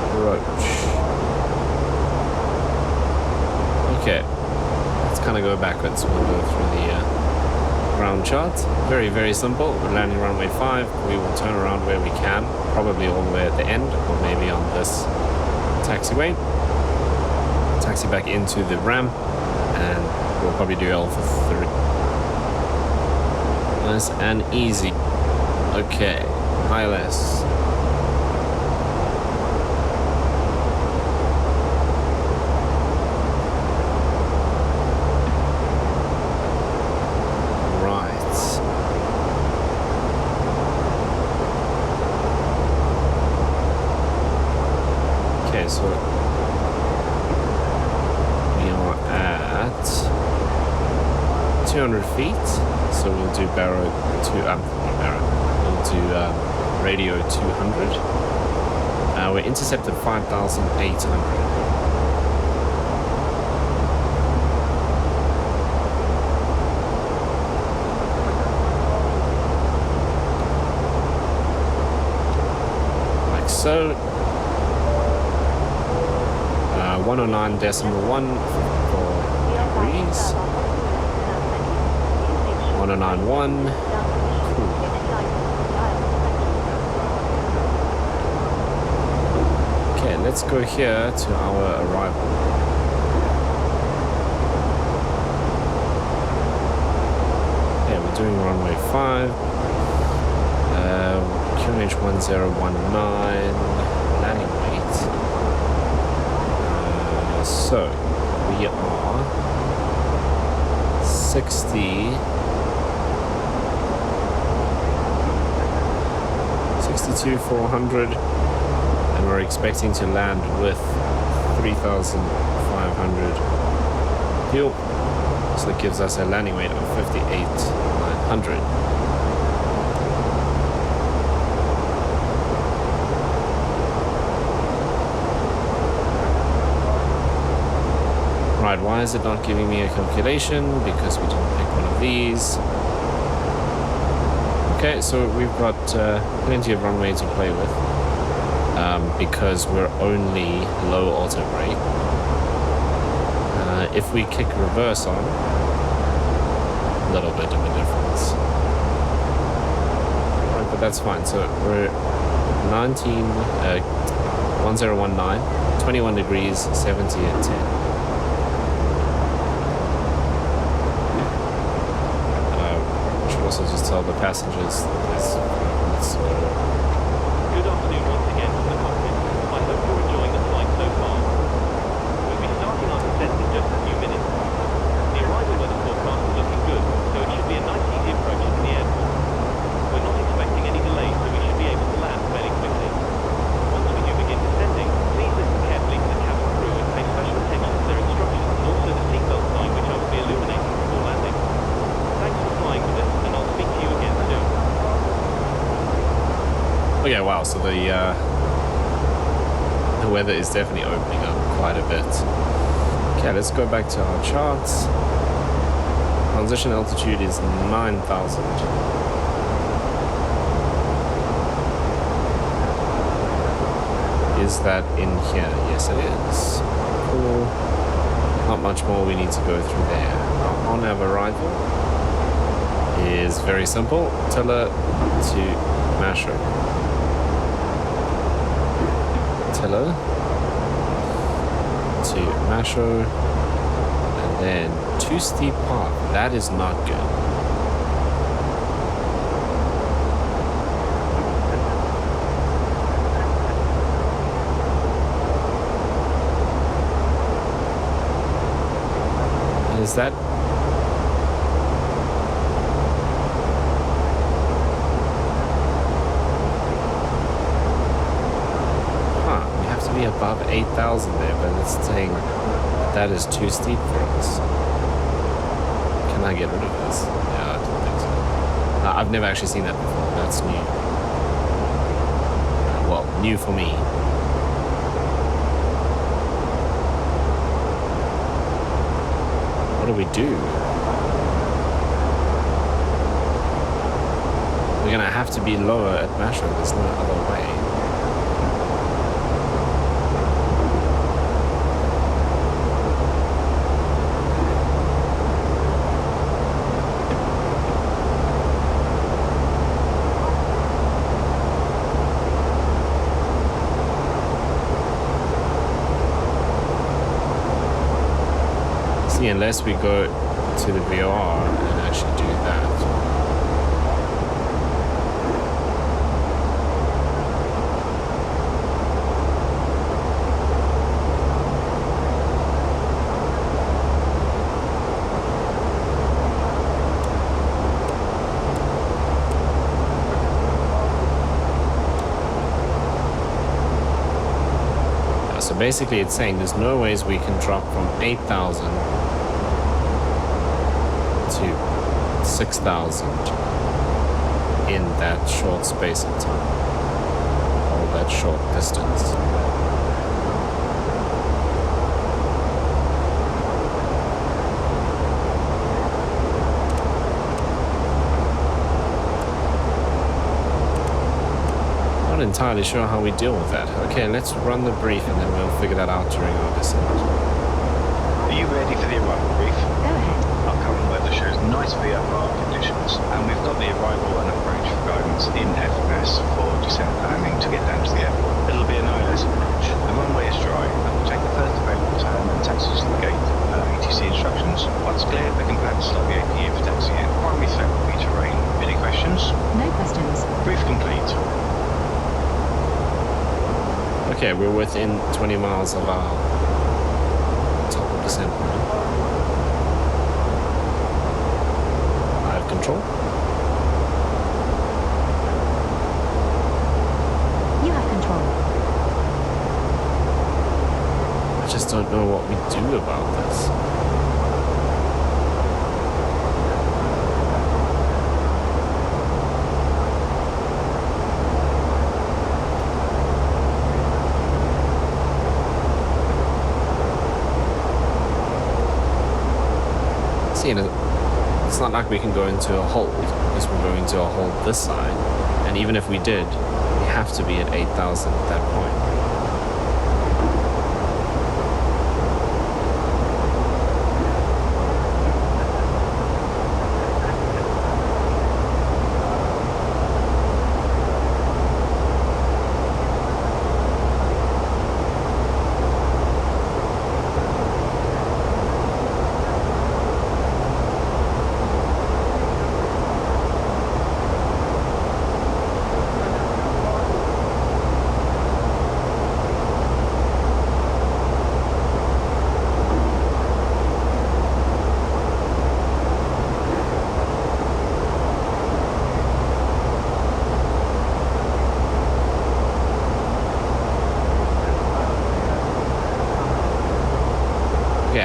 approach. Okay, let's kind of go backwards. We'll go through the ground chart. Very, very simple. We're landing runway 5. We will turn around where we can, probably all the way at the end, or maybe on this taxiway. Taxi back into the ramp, and we'll probably do Alpha 3. Nice and easy. Okay, ILS. So we are at 200 feet, so we'll do barrow to we'll do radio 200. We're intercepted 5,800. Like so. 109.1 for degrees. 109.1. Cool. Okay, let's go here to our arrival. Okay, we're doing runway 5. QNH 1019. Landing weight. So, we are 62,400, and we're expecting to land with 3,500 fuel. So that gives us a landing weight of 58,900. Right, why is it not giving me a calculation? Because we didn't pick one of these. Okay, so we've got plenty of runway to play with, because we're only low auto brake. If we kick reverse on, a little bit of a difference. Right, but that's fine. So we're 1019, 21 degrees, 70 at 10. Also just tell the passengers this. Good afternoon once again from the cockpit. I hope you're enjoying the flight so far. We'll be starting our descent in just a few minutes. The arrival weather forecast is looking good, so it should be a nice easy approach into the airport. We're not expecting any delays, so we should be able to land fairly quickly. Once we do begin descending, please listen carefully to the cabin crew and pay special attention to their instructions and also the seatbelt sign, which I will be illuminating before landing. Thanks for flying with us, and I'll speak to you again soon. Okay, wow, so the weather is definitely opening up quite a bit. Okay, let's go back to our charts. Transition altitude is 9,000. Is that in here? Yes, it is. Cool. Not much more we need to go through there. On our arrival is very simple. Tiller to Masher. Tiller to Masher, and then too steep path. That is not good. Is that... Huh, we have to be above 8,000 there, but it's saying that is too steep for us. Can I get rid of this? Yeah, I don't think so. I've never actually seen that before. That's new. Well, new for me. What do we do? We're gonna have to be lower at Masher. There's no other way. See, unless we go to the VOR and actually do that. So basically it's saying there's no ways we can drop from 8,000 to 6,000 in that short space of time, or that short distance. Not entirely sure how we deal with that. Okay, let's run the brief and then we'll figure that out during our descent. Are you ready for the arrival brief? Go ahead. Our current weather shows nice VFR conditions, and we've got the arrival and approach guidance in FS for descent landing to get down to the airport. It'll be an ILS approach. The runway is dry, and we'll take the first available turn and taxi to the gate. ATC instructions. Once clear, we can plan to start the APU for taxiing. Primary threat will be terrain. Any questions? No questions. Brief complete. Okay, we're within 20 miles of our top of descent point. I have control. You have control. I just don't know what we do about this. See, it's not like we can go into a hold, because we're going to a hold this side, and even if we did, we have to be at 8,000 at that point.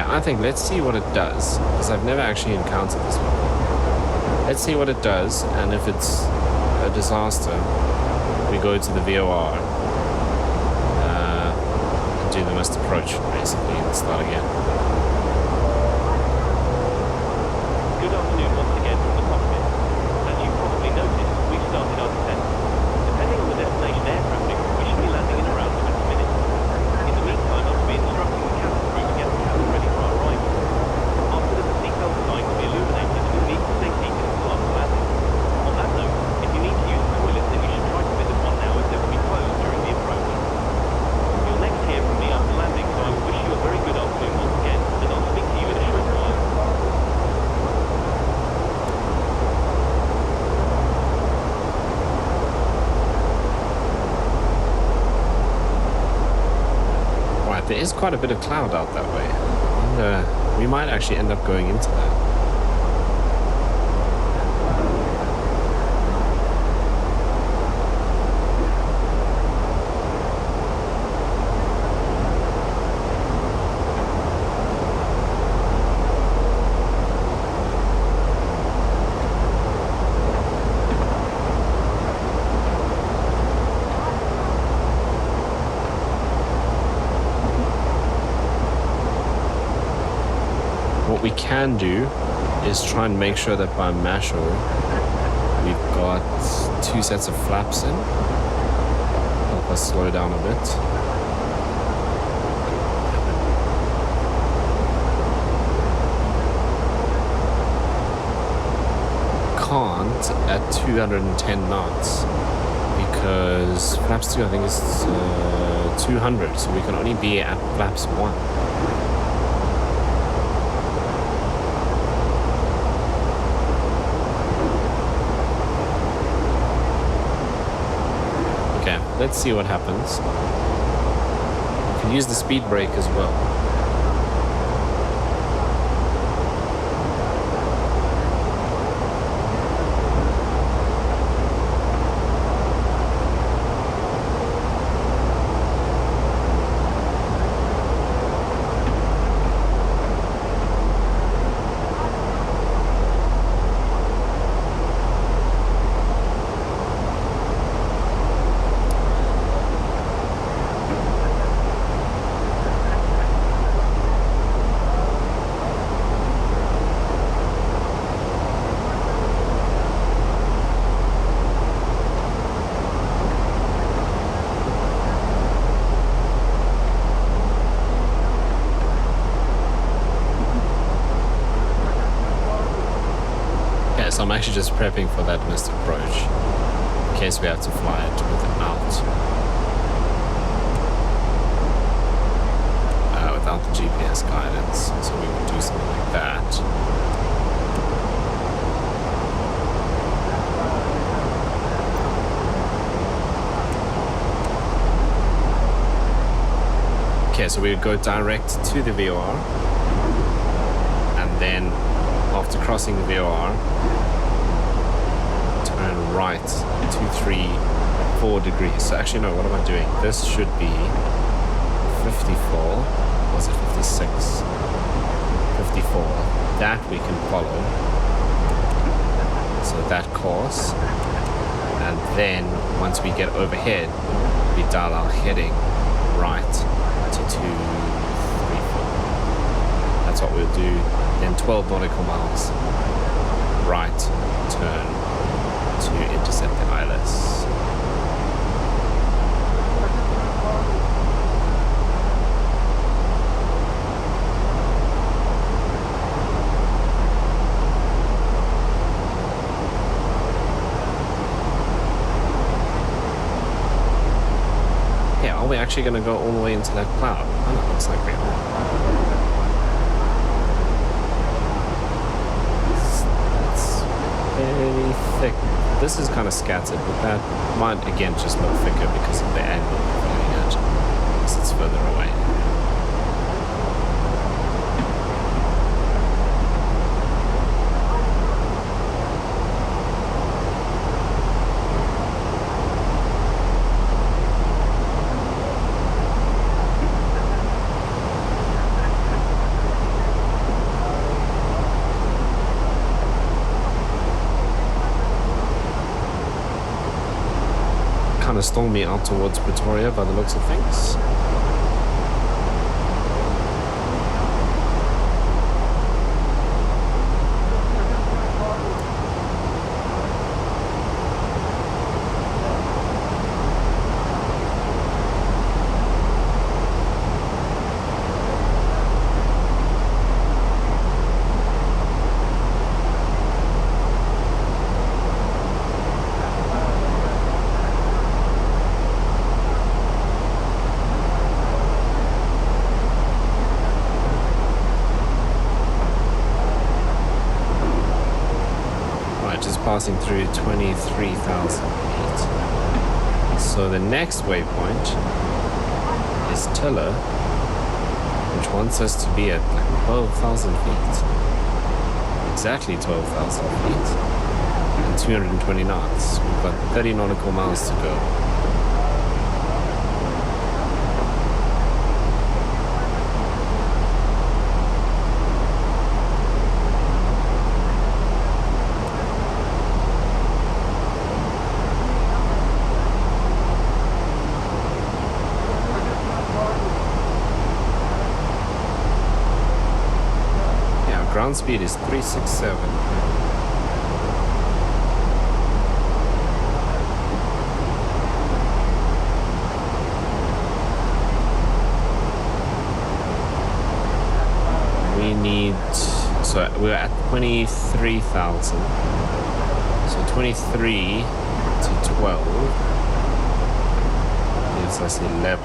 I think let's see what it does, because I've never actually encountered this before. Let's see what it does, and if it's a disaster, we go to the VOR, and do the missed approach, basically, and start again. Good afternoon once again from the cockpit. As you probably noticed, we've started our descent. Depending on the destination air traffic, we should be landing in around 20 minutes. In the meantime, I'll be instructing the cabin crew to get the cabin ready for our arrival. After the seatbelt sign will be illuminated and you'll need to stay seated until after landing. On that note, if you need to use the toilet, then you should try to visit one now, as they will be closed during the approach. You'll next hear from me after landing, so I will wish you a very good afternoon once again, and I'll speak to you in a short while. Right, there is quite a bit of cloud out that way. I wonder We might actually end up going into that. What we can do is try and make sure that by Masho we've got 2 sets of flaps in. Help us slow down a bit. Can't at 210 knots because flaps 2 I think is 200, so we can only be at flaps 1. Let's see what happens. You can use the speed brake as well. So I'm actually just prepping for that missed approach in case we have to fly it without the GPS guidance. So we would do something like that. Okay, so we would go direct to the VOR, and then after crossing the VOR, turn right 234 degrees. So actually no, what am I doing? This should be 54. Was it 56? 54. That we can follow. So that course. And then once we get overhead, we dial our heading right to 234. That's what we'll do. Then 12 nautical miles right turn to intercept the ILS. Yeah, are we actually going to go all the way into that cloud? Oh, no, looks like we are. Very thick. This is kind of scattered, but that might again just look thicker because of the angle we're flying at, because it's further away. Kind of stole me out towards Pretoria by the looks of things. Passing through 23,000 feet. So the next waypoint is Tiller, which wants us to be at like 12,000 feet. Exactly 12,000 feet and 220 knots. We've got 30 nautical miles to go. Ground speed is 367. We need, so we're at 23,000. So 23 to 12 gives us 11.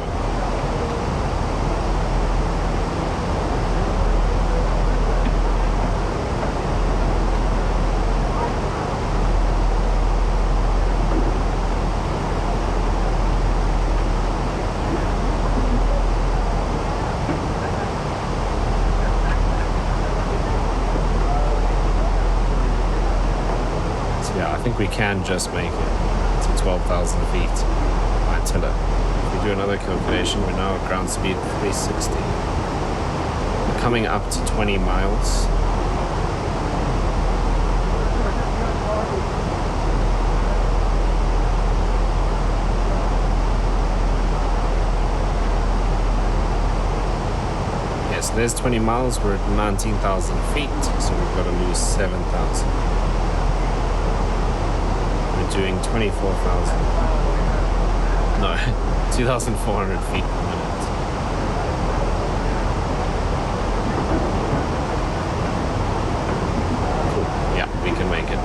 I think we can just make it to 12,000 feet by tiller. If we do another calculation, we're now at ground speed 360. We're coming up to 20 miles. Yes, there's 20 miles. We're at 19,000 feet, so we've got to lose 7,000. Doing 24,000. No, 2,400 feet per minute. Cool. Yeah, we can make it.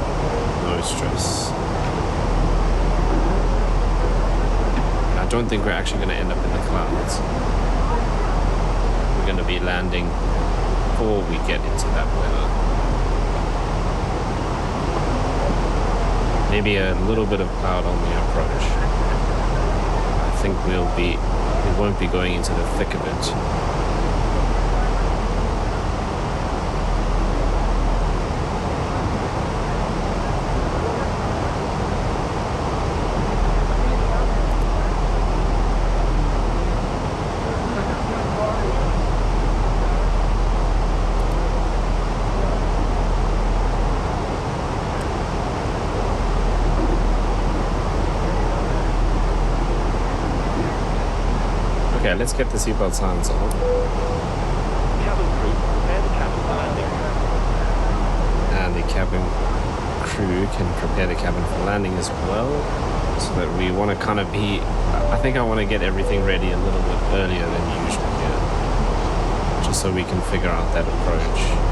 No stress. I don't think we're actually going to end up in the clouds. We're going to be landing before we get into that weather. Maybe a little bit of cloud on the approach. I think we won't be going into the thick of it. Okay, let's get the seatbelt signs on. Cabin crew, prepare the cabin for landing. And the cabin crew can prepare the cabin for landing as well. So that we want to kind of be... I think I want to get everything ready a little bit earlier than usual here. Just so we can figure out that approach.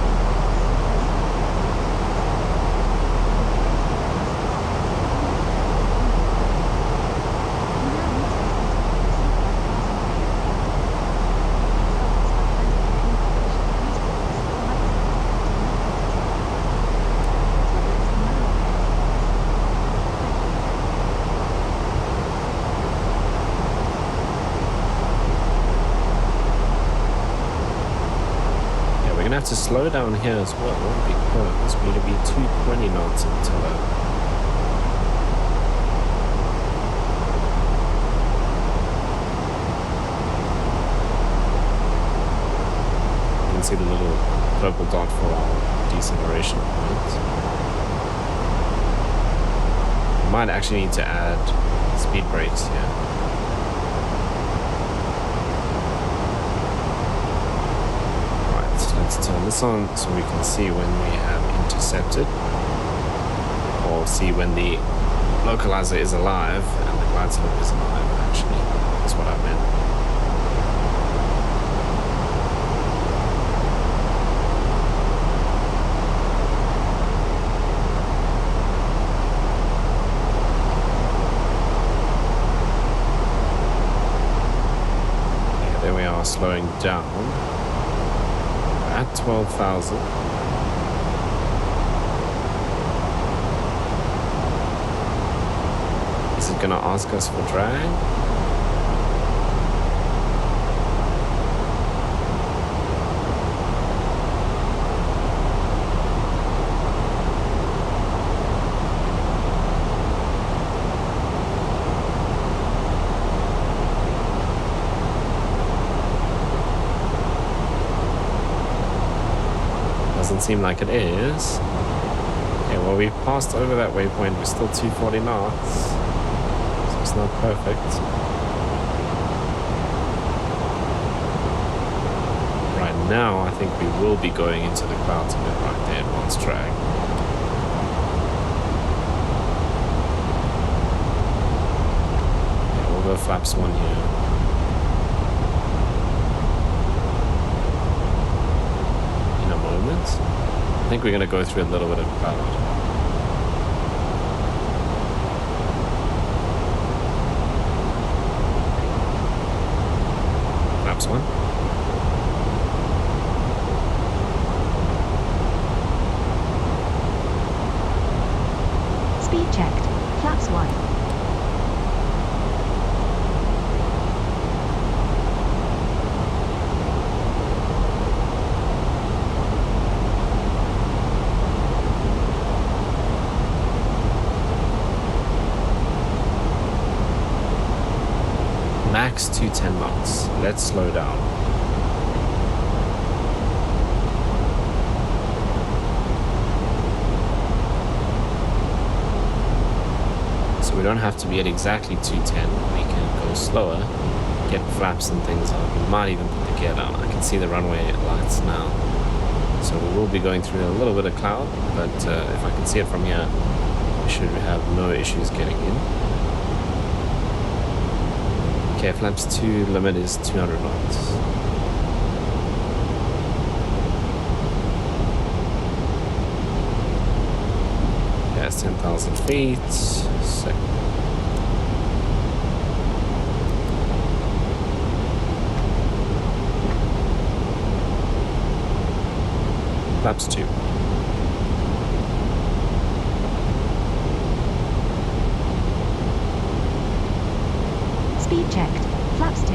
Have to slow down here as well because we're going to be 220 knots until you can see the little purple dot for our deceleration point. We might actually need to add speed brakes here. Let's turn this on so we can see when we have intercepted, or see when the localizer is alive and the glide slope is alive. Actually, that's what I meant. Yeah, there we are, slowing down. At 12,000. Is it gonna ask us for drag? doesn't seem like it is. Okay, well, we've passed over that waypoint. We're still 240 knots. So it's not perfect. Right now, I think we will be going into the clouds a bit right there, advanced drag. Okay, we'll go flaps 1 here. I think we're going to go through a little bit of cloud. Flaps 1. Speed checked. Flaps 1. Max 210 knots. Let's slow down. So we don't have to be at exactly 210. We can go slower, get flaps and things on. We might even put the gear down. I can see the runway lights now. So we will be going through a little bit of cloud, but if I can see it from here, we should have no issues getting in. Okay, flaps 2 limit is 200 knots. Yeah, it's 10,000 feet. Sick. Flaps 2. Speed checked. Flaps 2.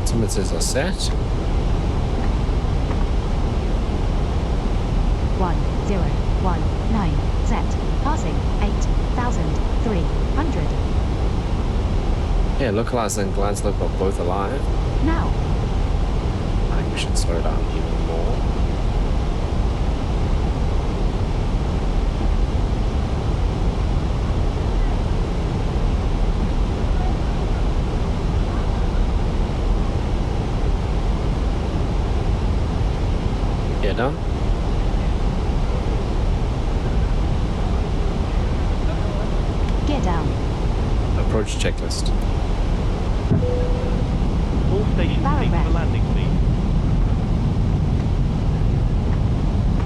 Altimeters are set. 1019 set. Passing 8,300. Yeah, localizer and glide slope are both alive. Now. I think we should slow down even more. Done. Gear down. Approach checklist. All stations speak for landing, please.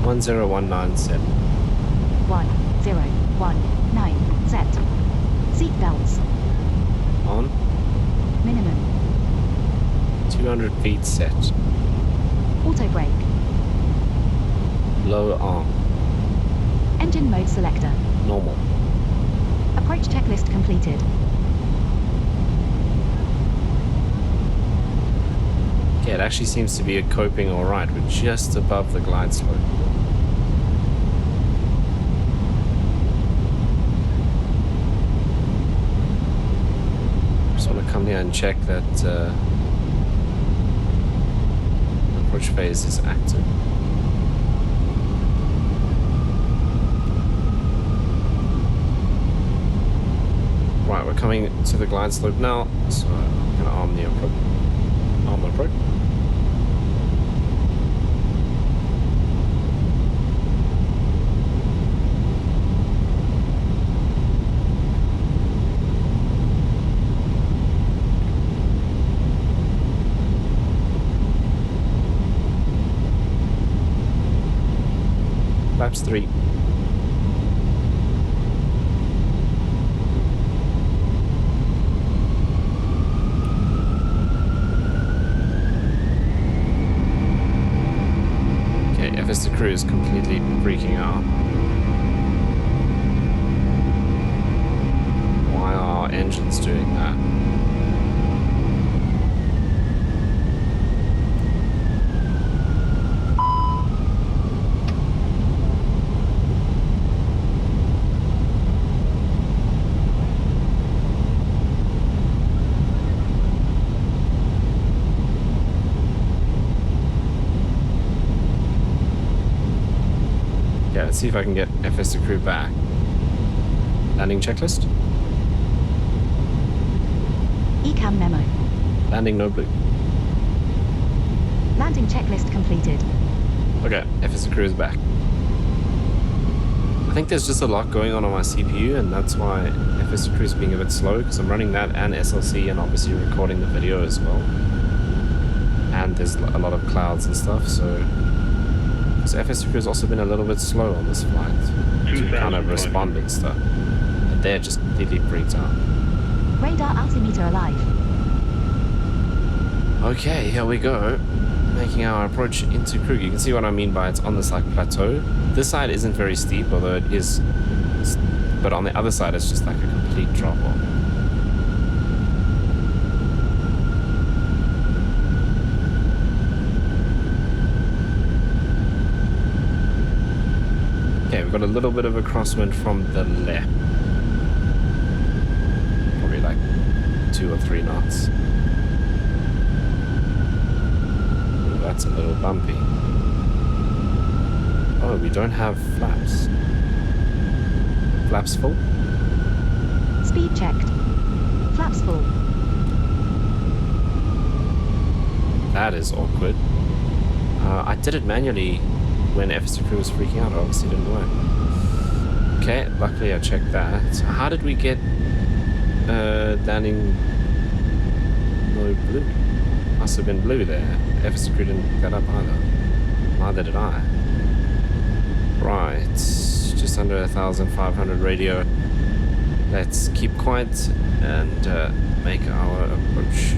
1019 set. 1019 set. Seat belts. On. Minimum. 200 feet set. Auto brake. Low arm. Engine mode selector. Normal. Approach checklist completed. Okay, it actually seems to be coping alright. We're just above the glide slope. Just want to come here and check that approach phase is active. Right, we're coming to the glide slope now, so I'm going to arm the approach. Arm the approach. Flaps 3. Okay, FS2Crew is completely freaking out. Why are engines doing that? Let's see if I can get FS2Crew back. Landing checklist. ECAM memo. Landing no blue. Landing checklist completed. Okay, FS2Crew is back. I think there's just a lot going on my CPU, and that's why FS2Crew is being a bit slow, because I'm running that and SLC and obviously recording the video as well. And there's a lot of clouds and stuff, so FS2Crew has also been a little bit slow on this flight to kind of respond and stuff. And they're just completely freaked out. Radar altimeter alive. Okay, here we go. Making our approach into Kruger. You can see what I mean by it's on this like plateau. This side isn't very steep, although it is, but on the other side it's just like a complete drop off. Okay, we've got a little bit of a crosswind from the left. Probably like 2 or 3 knots. Ooh, that's a little bumpy. Oh, we don't have flaps. Flaps full? Speed checked. Flaps full. That is awkward. I did it manually when FS2Crew was freaking out. It obviously didn't work. Okay, luckily I checked that. So how did we get landing no blue? Must have been blue there. FS2Crew didn't pick that up either. Neither did I. Right, just under 1,500 radio. Let's keep quiet and make our approach.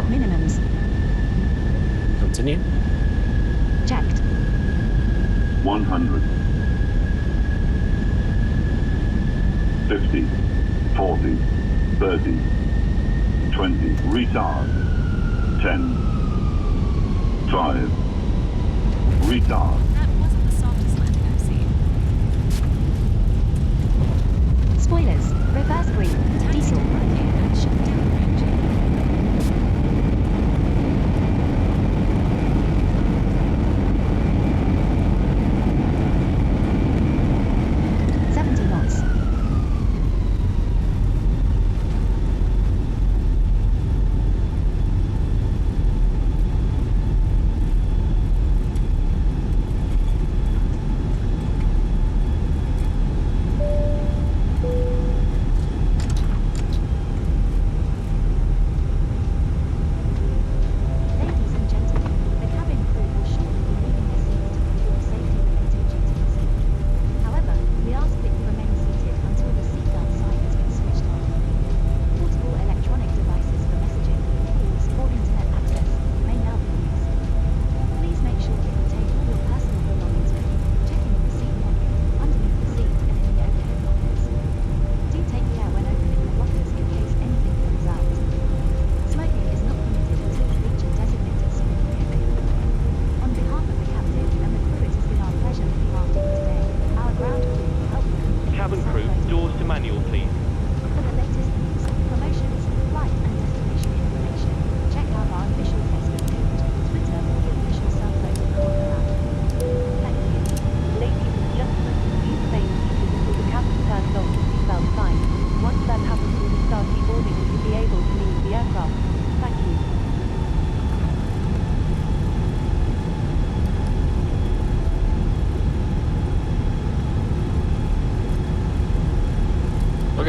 Minimums. Continue. Checked. 100. 50. 40. 30. 20. Retard. 10. 5. Retard. That wasn't the softest landing I've seen. Spoilers. Reverse green. Diesel. Working and shut down the engine.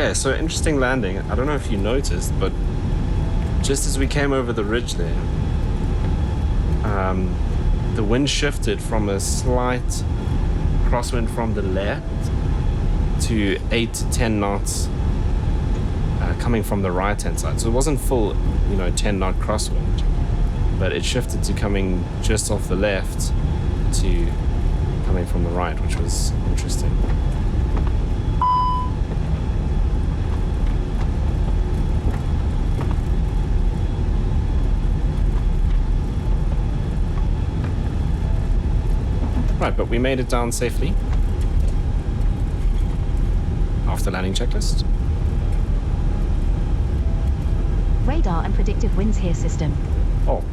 Okay, so interesting landing. I don't know if you noticed, but just as we came over the ridge there, the wind shifted from a slight crosswind from the left to 8 to 10 knots coming from the right hand side. So it wasn't full, 10 knot crosswind, but it shifted to coming just off the left to coming from the right, which was interesting. Right, but we made it down safely after landing checklist. Radar and predictive winds here system. Oh,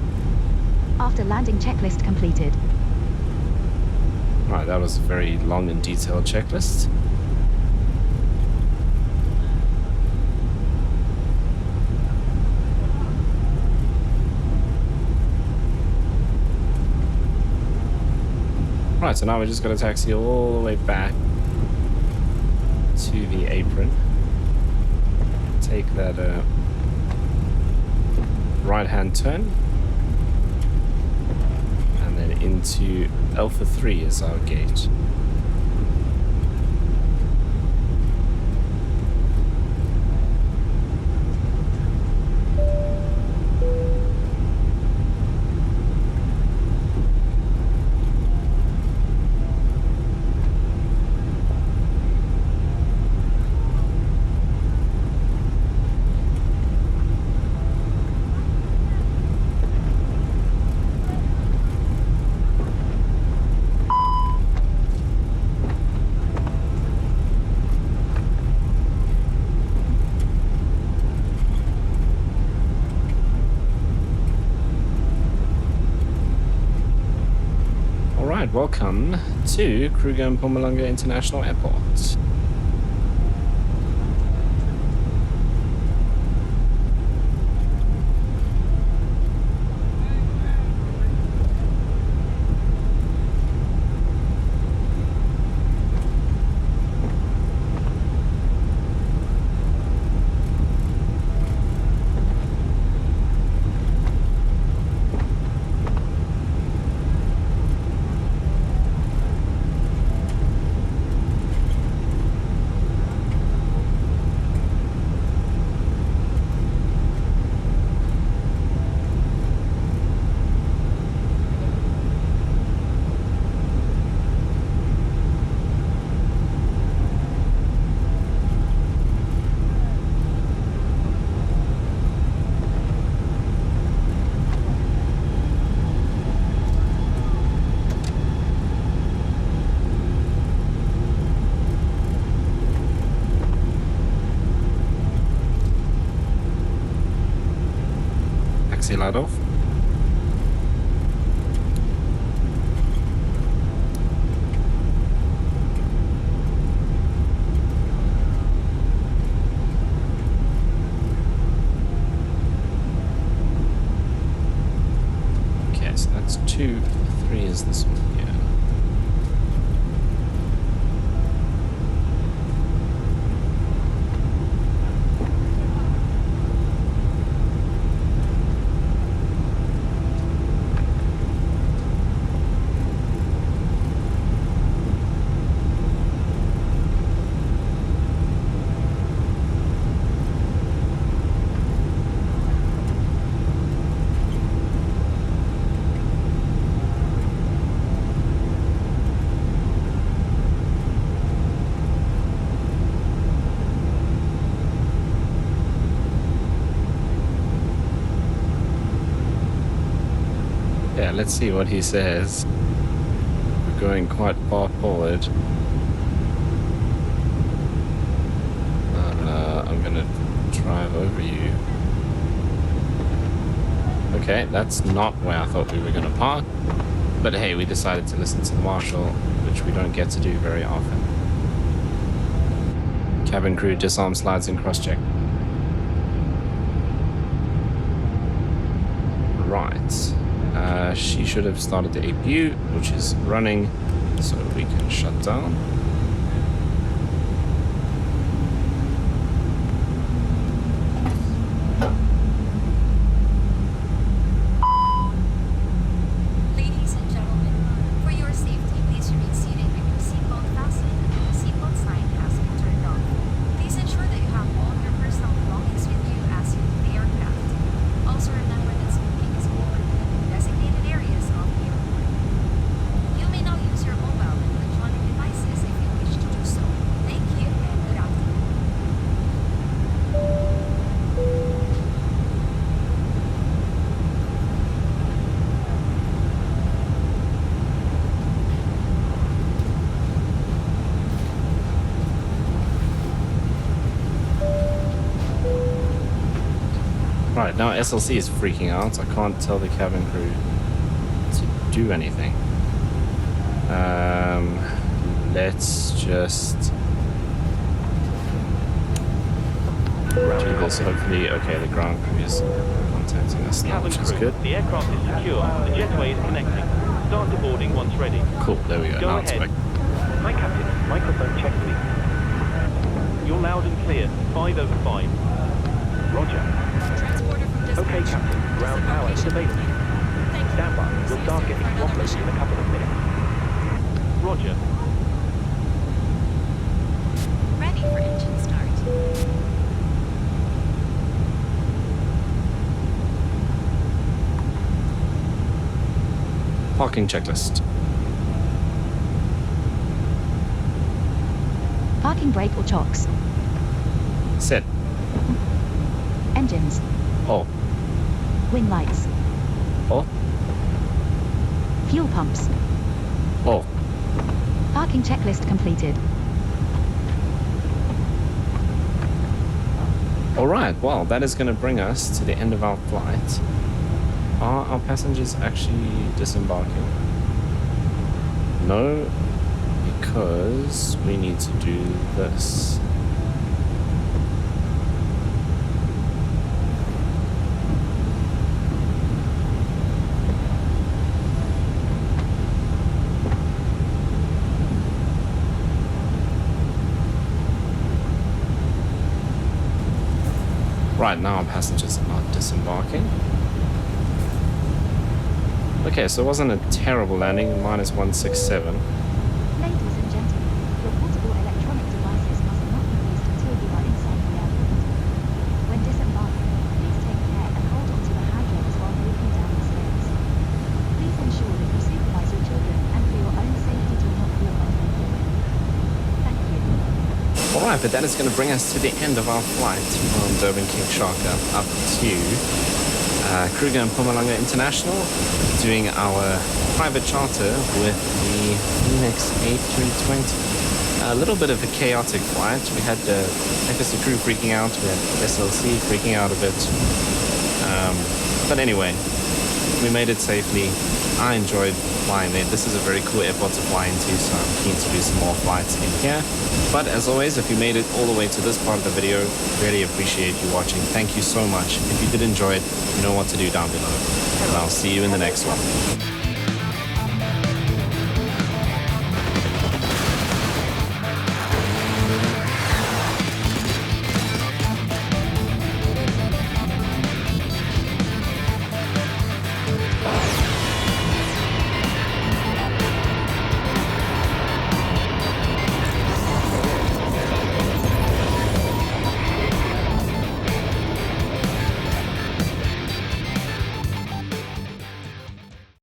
After landing checklist completed. right, that was a very long and detailed checklist. Right, so now we're just going to taxi all the way back to the apron. Take that right-hand turn. And then into Alpha 3 is our gate. Welcome to Kruger and Mpumalanga International Airport. Light off. Okay, so that's 2, 3 is this one here. Yeah, let's see what he says. We're going quite far forward. I'm gonna drive over you. Okay, that's not where I thought we were gonna park. But hey, we decided to listen to the marshal, which we don't get to do very often. Cabin crew disarm slides and cross-check. Right. She should have started the APU, which is running, so we can shut down. Right, now SLC is freaking out. I can't tell the cabin crew to do anything. Let's just do this. Hopefully, okay, the ground crew is contacting us now, Cabin which is crew, good. the aircraft is secure. The jetway is connecting. Start deboarding once ready. Cool, there we go. Go Now it's ahead. back. Hi, Captain. Microphone check, please. You're loud and clear. 5 over 5. Roger. Transporter from dispatch. Okay, Captain. Ground power is available. Thank you. Stand by. We'll start getting you offloaded in a couple of minutes. Roger. Ready for engine start. Parking checklist. Parking brake or chocks. Set. Engines. Oh. Wing lights. Oh. Fuel pumps. Oh. Parking checklist completed. Alright, well, that is going to bring us to the end of our flight. Are our passengers actually disembarking? No, because we need to do this. Right, now our passengers are disembarking. Okay, so it wasn't a terrible landing, -167. Ladies and gentlemen, your portable electronic devices must not be used until you are inside the airport. When disembarking, please take care and hold onto the handrails while walking down the stairs. Please ensure that you supervise your children and for your own safety do not walk on them. Thank you. Alright, but that is going to bring us to the end of our flight from Durban King Shaka up to Kruger and Mpumalanga International, doing our private charter with the Fenix A320. A little bit of a chaotic flight. We had the FS2Crew freaking out, we had SLC freaking out a bit. But anyway, we made it safely. I enjoyed flying there. This is a very cool airport to fly into, so I'm keen to do some more flights in here. But as always, if you made it all the way to this part of the video, really appreciate you watching. Thank you so much. If you did enjoy it, you know what to do down below. And I'll see you in the next one.